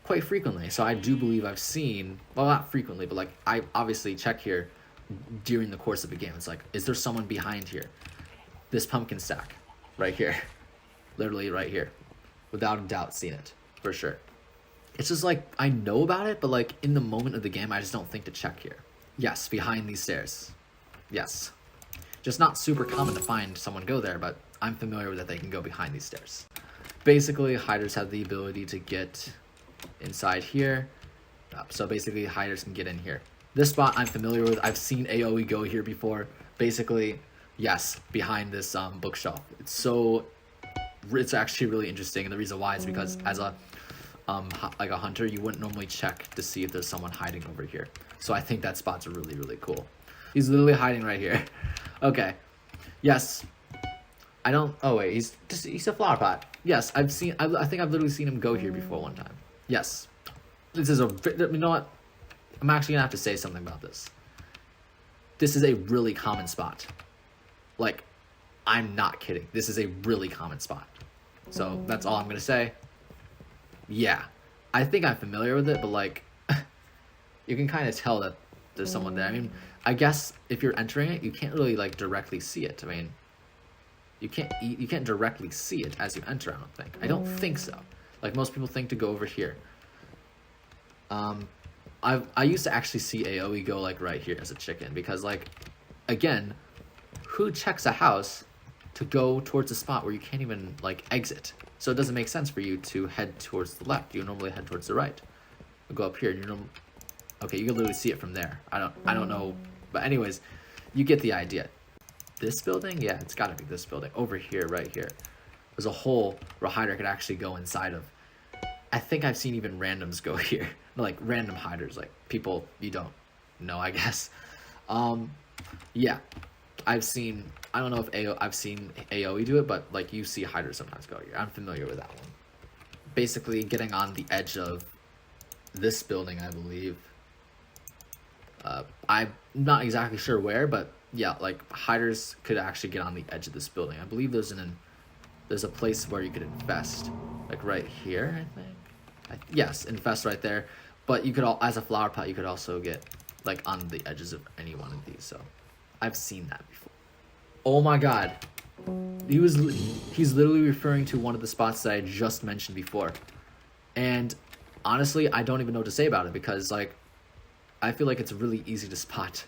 quite frequently, so I do believe I've seen, well, not frequently, but like, I obviously check here during the course of a game. It's like, is there someone behind here? This pumpkin stack, right here. Literally right here. Without a doubt seen it, for sure. It's just like, I know about it, but like, in the moment of the game, I just don't think to check here. Yes, behind these stairs. Yes. Just not super common to find someone go there, but I'm familiar with that they can go behind these stairs. Basically, hiders have the ability to get inside here. So basically, hiders can get in here. This spot I'm familiar with. I've seen AoE go here before. Basically, yes, behind this bookshelf. It's actually really interesting, and the reason why is because as a like a hunter, you wouldn't normally check to see if there's someone hiding over here. So I think that spot's really, really cool. He's literally hiding right here. Okay. Yes. I don't. Oh wait, he's a flower pot. Yes, I think I've literally seen him go here before one time. Yes. This is you know what? I'm actually gonna have to say something about this. This is a really common spot. Like, I'm not kidding. This is a really common spot. So that's all I'm gonna say. Yeah, I think I'm familiar with it, but like, you can kind of tell that there's someone there. I mean, I guess if you're entering it, you can't really like directly see it. I mean, you can't directly see it as you enter. I don't think. I don't think so. Like most people think to go over here. I used to actually see AoE go like right here as a chicken because like, again, who checks a house to go towards a spot where you can't even like exit? So it doesn't make sense for you to head towards the left. You normally head towards the right. You go up here and you're okay, you can literally see it from there. I don't know, but anyways, you get the idea. This building, yeah, it's got to be this building over here, right here. There's a hole where a hider could actually go inside of. I think I've seen even randoms go here, like random hiders, like people you don't know, I guess. Yeah, I've seen. I don't know if I've seen AoE do it, but like you see hiders sometimes go here. I'm familiar with that one. Basically, getting on the edge of this building, I believe. I'm not exactly sure where, but yeah, like hiders could actually get on the edge of this building. I believe there's a place where you could infest, like right here, I think. Yes, infest right there. But you could as a flower pot, you could also get like on the edges of any one of these. So I've seen that before. Oh my god, he's literally referring to one of the spots that I just mentioned before, and honestly, I don't even know what to say about it because like, I feel like it's really easy to spot.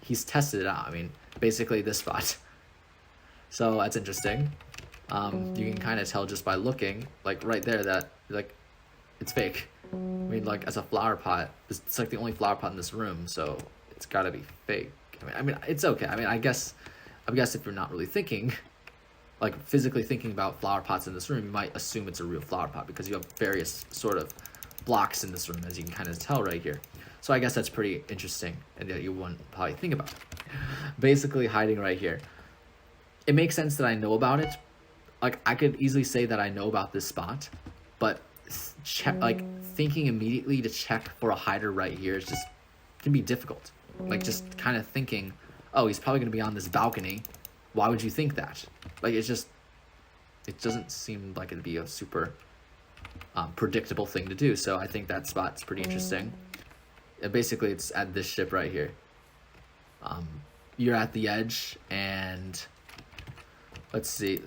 He's tested it out. I mean, basically this spot. So that's interesting. You can kind of tell just by looking, like right there, that like it's fake. I mean, like as a flower pot, it's like the only flower pot in this room, so it's got to be fake. I mean, it's okay. I mean, I guess if you're not really thinking, like physically thinking about flower pots in this room, you might assume it's a real flower pot because you have various sort of blocks in this room, as you can kind of tell right here. So I guess that's pretty interesting, and that you wouldn't probably think about. Basically, hiding right here. It makes sense that I know about it. Like I could easily say that I know about this spot, but like thinking immediately to check for a hider right here is just can be difficult. Like just kind of thinking, oh, he's probably gonna be on this balcony. Why would you think that? Like it doesn't seem like it'd be a super predictable thing to do. So I think that spot's pretty interesting. Basically, it's at this ship right here. You're at the edge, and let's see.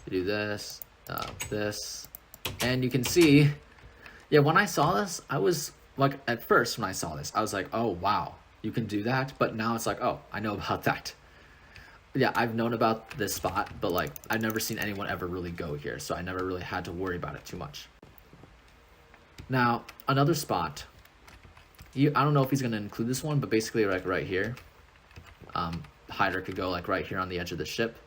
You do this, this, and you can see. Yeah, when I saw this, I was like, at first when I saw this, I was like, oh wow, you can do that. But now it's like, oh, I know about that. Yeah, I've known about this spot, but like I've never seen anyone ever really go here, so I never really had to worry about it too much. Now, another spot. I don't know if he's going to include this one, but basically like right here, hider could go like right here on the edge of the ship.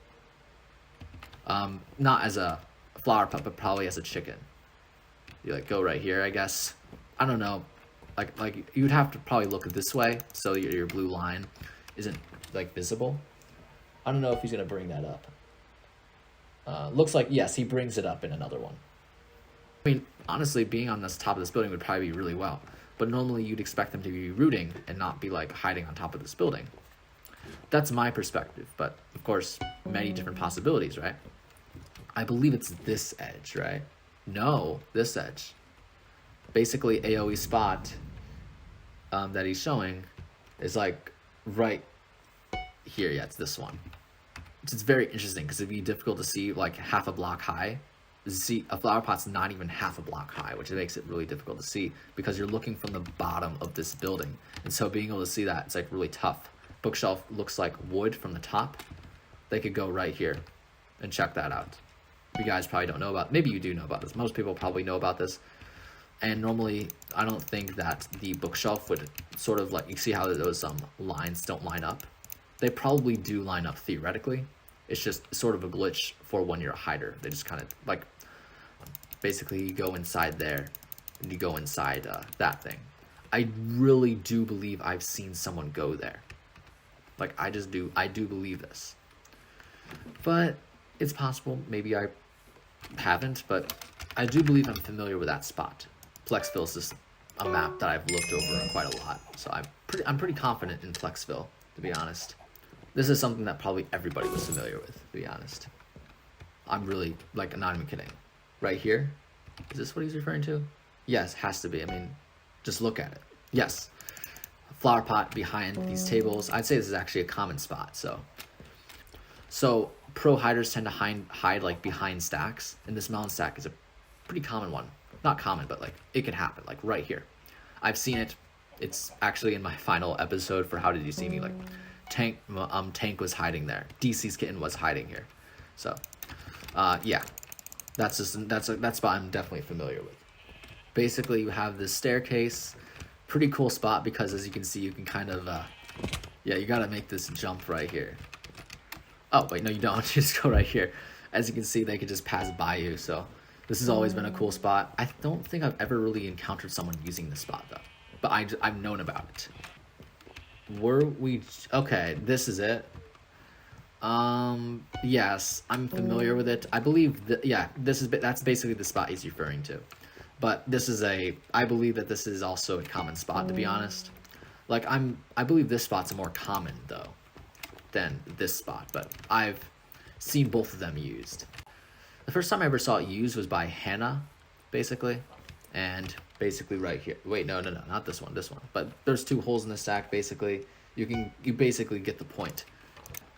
Not as a flower pot, but probably as a chicken. You like go right here, I guess. I don't know. Like you'd have to probably look this way so your blue line isn't like visible. I don't know if he's going to bring that up. Looks like, yes, he brings it up in another one. I mean, honestly, being on this top of this building would probably be really well. But normally you'd expect them to be rooting and not be like hiding on top of this building. That's my perspective, but of course, many different possibilities, right? I believe it's this edge, right? No, this edge. Basically, AoE spot that he's showing is like right here. Yeah, it's this one. It's very interesting because it'd be difficult to see like half a block high. See, a flower pot's not even half a block high, which makes it really difficult to see because you're looking from the bottom of this building. And so being able to see that, it's like really tough. Bookshelf looks like wood from the top. They could go right here and check that out. You guys probably don't know about, maybe you do know about this. Most people probably know about this. And normally, I don't think that the bookshelf would sort of like, you see how those lines don't line up? They probably do line up theoretically. It's just sort of a glitch for when you're a hider. They just kind of like, basically you go inside there and you go inside that thing. I really do believe I've seen someone go there. Like I do believe this. But it's possible, maybe I haven't, but I do believe I'm familiar with that spot. Plexville is just a map that I've looked over quite a lot. So I'm pretty confident in Plexville, to be honest. This is something that probably everybody was familiar with, to be honest. I'm really, like, not even kidding. Right here? Is this what he's referring to? Yes, has to be. I mean, just look at it. Yes. Flower pot behind these tables. I'd say this is actually a common spot, So pro hiders tend to hide like behind stacks, and this melon stack is a pretty common one. Not common, but like it can happen, like right here. I've seen it. It's actually in my final episode for How Did You See Me? Like Tank was hiding there. DC's kitten was hiding here. So yeah. That's spot I'm definitely familiar with. Basically, you have this staircase. Pretty cool spot because as you can see, you can kind of yeah, you gotta make this jump right here. Oh wait, no you don't. You just go right here. As you can see, they could just pass by you. So this has always been a cool spot. I don't think I've ever really encountered someone using this spot though, but I've known about it. Were we okay? This is it. Yes, I'm familiar with it. I believe that, yeah, that's basically the spot he's referring to. But I believe that this is also a common spot, to be honest. Like, I believe this spot's more common, though, than this spot, but I've seen both of them used. The first time I ever saw it used was by Hannah, basically, and basically right here. Wait, no, not this one, But there's two holes in the stack, basically. You basically get the point.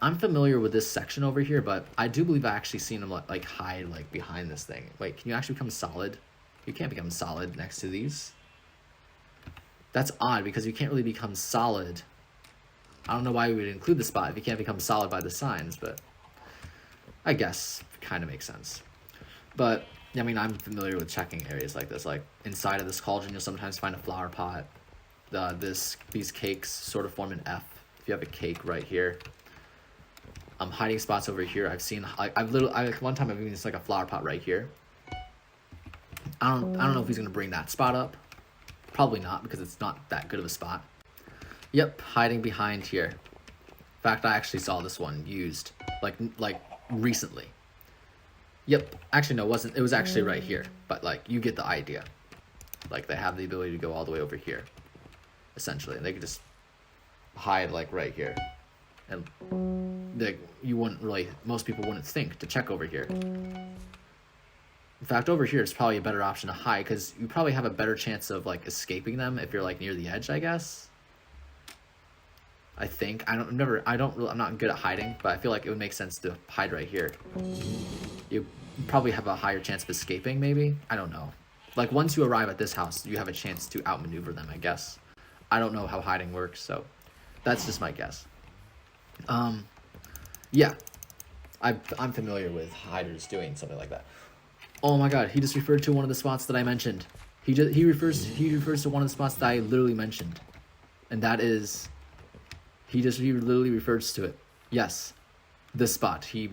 I'm familiar with this section over here, but I do believe I actually seen him like hide like behind this thing. Wait, can you actually become solid? You can't become solid next to these. That's odd because you can't really become solid. I don't know why we would include the spot if you can't become solid by the signs, but I guess kind of makes sense. But I mean, I'm familiar with checking areas like this. Like inside of this cauldron, you'll sometimes find a flower pot. These cakes sort of form an F. If you have a cake right here, hiding spots over here. I've seen. One time I've even seen like a flower pot right here. I don't know if he's gonna bring that spot up. Probably not, because it's not that good of a spot. Yep, hiding behind here. In fact, I actually saw this one used like recently. Yep, actually no, it wasn't. It was actually right here, but like you get the idea. Like they have the ability to go all the way over here, essentially, and they could just hide like right here, and you wouldn't really. Most people wouldn't think to check over here. In fact, over here is probably a better option to hide, because you probably have a better chance of like escaping them if you're like near the edge, I guess. I think I'm not good at hiding, but I feel like it would make sense to hide right here. You probably have a higher chance of escaping, maybe. I don't know. Like once you arrive at this house, you have a chance to outmaneuver them, I guess. I don't know how hiding works, so that's just my guess. Yeah, I'm familiar with hiders doing something like that. Oh my god, he just referred to one of the spots that I mentioned. He refers to one of the spots that I literally mentioned. And that is, he literally refers to it. Yes. This spot. He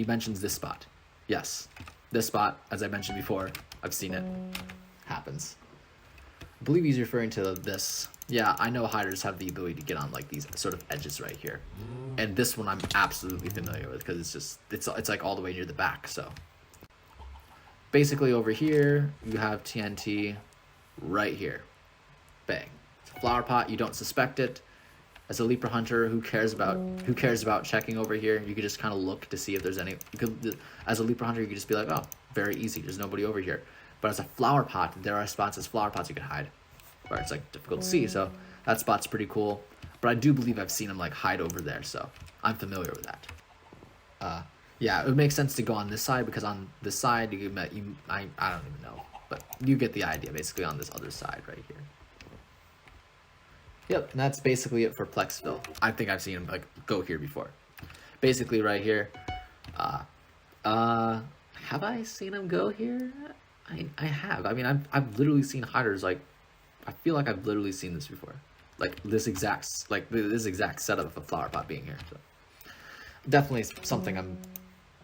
mentions this spot. Yes. This spot, as I mentioned before, I've seen it. Happens. I believe he's referring to this. Yeah, I know hiders have the ability to get on like these sort of edges right here. And this one I'm absolutely familiar with, because it's like all the way near the back, so. Basically over here, you have TNT right here. Bang. It's a flower pot, you don't suspect it. As a leaper hunter, who cares about checking over here? You could just kind of look to see if there's any. As a leaper hunter, you could just be like, oh, very easy. There's nobody over here. But as a flower pot, there are spots as flower pots you can hide, where it's like difficult to see. So that spot's pretty cool. But I do believe I've seen him like hide over there, so I'm familiar with that. Yeah, it would make sense to go on this side, because on this side I don't even know, but you get the idea. Basically on this other side right here. Yep, and that's basically it for Plexville. I think I've seen him like go here before. Basically right here. Have I seen him go here? I have. I mean, I've literally seen hiders like. I feel like I've literally seen this before, like this exact setup of a flower pot being here. So definitely something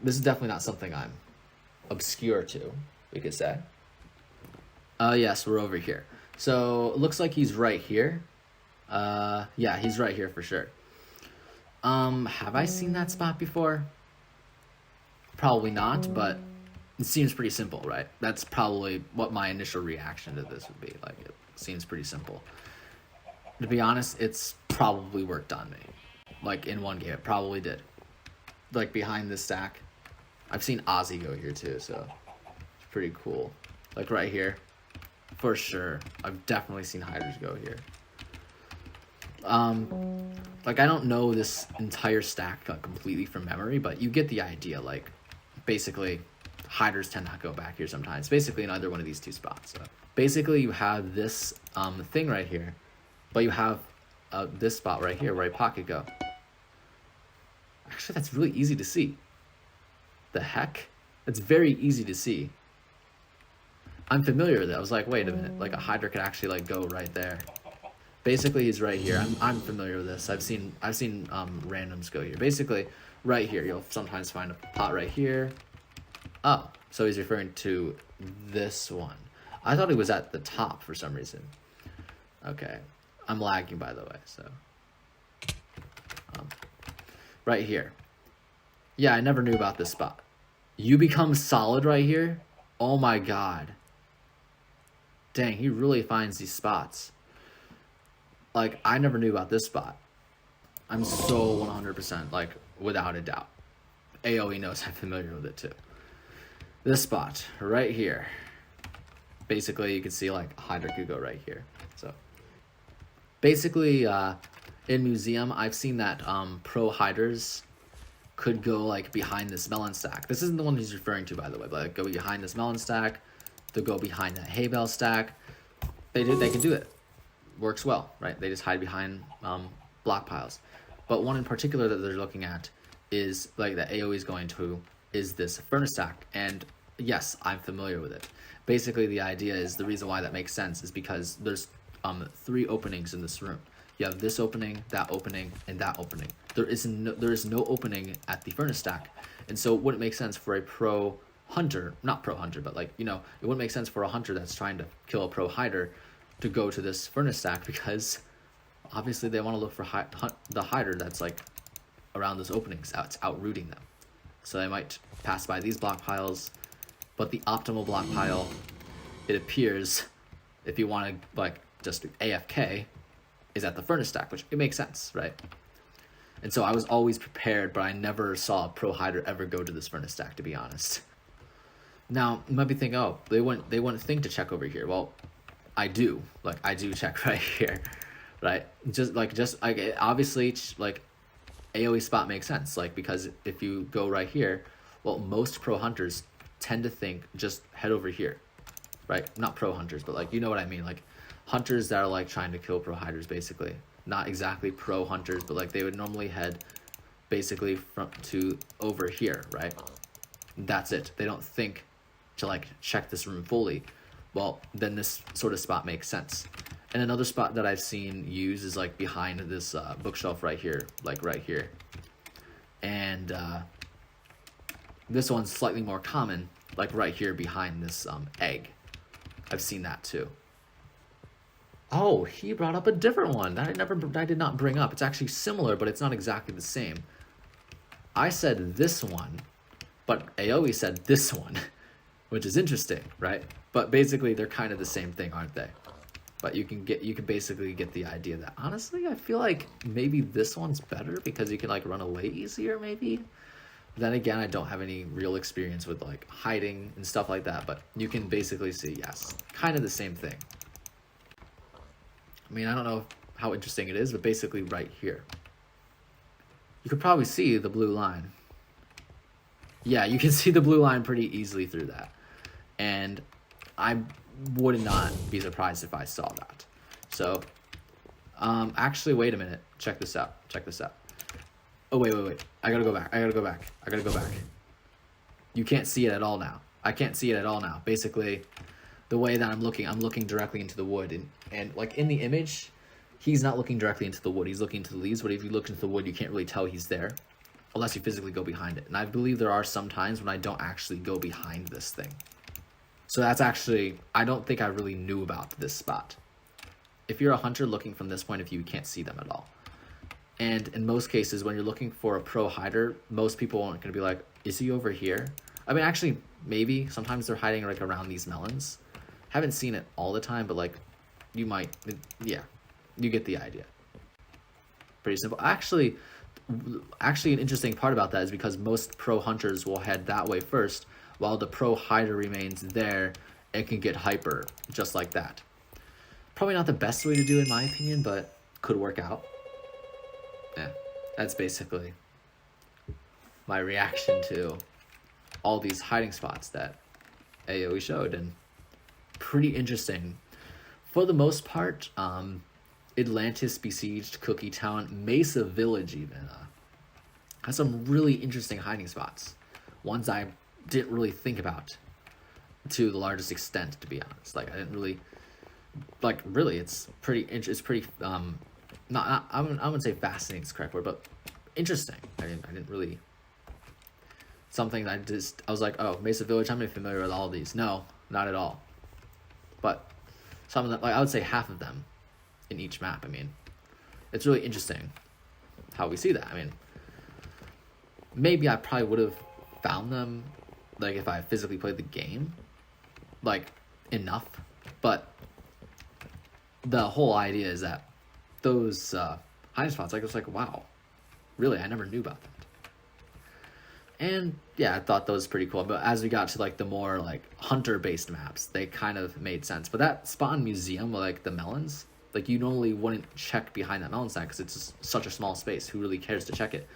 This is definitely not something I'm obscure to, we could say. Yes, we're over here. So it looks like he's right here. Yeah, he's right here for sure. Have I seen that spot before? Probably not, but it seems pretty simple, right? That's probably what my initial reaction to this would be. Like, it seems pretty simple. To be honest, it's probably worked on me. Like, in one game, it probably did. Like, behind this stack. I've seen Ozzy go here, too, so it's pretty cool. Like, right here. For sure. I've definitely seen hiders go here. Like, I don't know this entire stack completely from memory, but you get the idea. Like, basically, hiders tend not go back here sometimes. Basically, in either one of these two spots. So basically, you have this thing right here, but you have this spot right here where a pot could go. Actually, that's really easy to see. The heck? It's very easy to see. I'm familiar with it. I was like, wait a minute. Like, a hydra could actually, like, go right there. Basically, he's right here. I'm familiar with this. I've seen randoms go here. Basically, right here. You'll sometimes find a pot right here. Oh, so he's referring to this one. I thought he was at the top for some reason. Okay. I'm lagging, by the way, so. Right here. Yeah, I never knew about this spot. You become solid right here? Oh my god. Dang, he really finds these spots. Like, I never knew about this spot. I'm so 100%, like, without a doubt. AoE knows I'm familiar with it too. This spot, right here. Basically, you can see, like, Hydra could go right here. So, basically, in Museum, I've seen that pro hiders could go, like, behind this melon stack. This isn't the one he's referring to, by the way, but like, go behind this melon stack. They'll go behind that hay bale stack. They can do it. Works well, right? They just hide behind block piles. But one in particular that they're looking at is like that AoE is going to is this furnace stack, and yes, I'm familiar with it. Basically, the idea is the reason why that makes sense is because there's 3 openings in this room. You have this opening, and that opening. There is no opening at the furnace stack, and so it wouldn't make sense for a pro hunter, not pro hunter, but like, you know, it wouldn't make sense for a hunter that's trying to kill a pro hider to go to this furnace stack, because obviously they want to look for the hider that's like around those openings, it's outrooting them. So they might pass by these block piles, but the optimal block pile, it appears, if you want to like just AFK, is at the furnace stack, which it makes sense, right? And so I was always prepared, but I never saw a pro hider ever go to this furnace stack, to be honest. Now you might be thinking, oh, they wouldn't think to check over here. Well, I do check right here, right? Just like obviously like AoE spot makes sense, like, because if you go right here, well, most pro hunters tend to think just head over here, right? Not pro hunters, but like, you know what I mean, like hunters that are like trying to kill pro hiders, basically. Not exactly pro hunters, but like they would normally head basically to over here, right? That's it. They don't think to like check this room fully. Well, then this sort of spot makes sense. And another spot that I've seen used is like behind this bookshelf right here, like right here. And this one's slightly more common, like right here behind this egg. I've seen that too. Oh, he brought up a different one that I did not bring up. It's actually similar, but it's not exactly the same. I said this one, but AoE said this one, which is interesting, right? But basically they're kind of the same thing, aren't they? But you can basically get the idea that, honestly, I feel like maybe this one's better because you can like run away easier, maybe. Then again, I don't have any real experience with like hiding and stuff like that, but you can basically see, yes, kind of the same thing. I mean, I don't know how interesting it is, but basically right here, you could probably see the blue line. Yeah, you can see the blue line pretty easily through that. And I would not be surprised if I saw that. So, actually, wait a minute. Check this out. Oh, wait. I gotta go back. You can't see it at all now. I can't see it at all now. Basically, the way that I'm looking directly into the wood. And like in the image, he's not looking directly into the wood. He's looking into the leaves, but if you look into the wood, you can't really tell he's there unless you physically go behind it. And I believe there are some times when I don't actually go behind this thing. So that's actually, I don't think I really knew about this spot. If you're a hunter looking from this point of view, you can't see them at all. And in most cases, when you're looking for a pro hider, most people aren't going to be like, is he over here? I mean, actually, maybe. Sometimes they're hiding like around these melons. Haven't seen it all the time, but like, you might, yeah, you get the idea. Pretty simple. Actually, an interesting part about that is because most pro hunters will head that way first, while the pro hider remains there and can get hyper just like that. Probably not the best way to do, in my opinion, but could work out. Yeah, that's basically my reaction to all these hiding spots that AoE showed, and pretty interesting. For the most part, Atlantis besieged Cookie Town, Mesa Village even has some really interesting hiding spots. Ones I didn't really think about to the largest extent, to be honest. Like, I didn't really, like, really, it's pretty, not I wouldn't say fascinating is the correct word, but interesting. I didn't really, something that I was like, oh, Mesa Village, I'm familiar with all of these. No, not at all. But some of them, like, I would say half of them in each map. I mean, it's really interesting how we see that. I mean, maybe I probably would have found them, like, if I physically played the game, like, enough. But the whole idea is that those hiding spots, like, it's like, wow, really, I never knew about that. And yeah, I thought that was pretty cool. But as we got to like the more like hunter-based maps, they kind of made sense. But that spot in museum, like the melons, like you normally wouldn't check behind that melon stack because it's just such a small space. Who really cares to check it?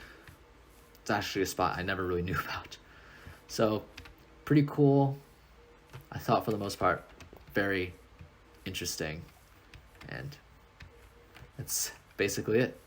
It's actually a spot I never really knew about. So pretty cool. I thought for the most part, very interesting. And that's basically it.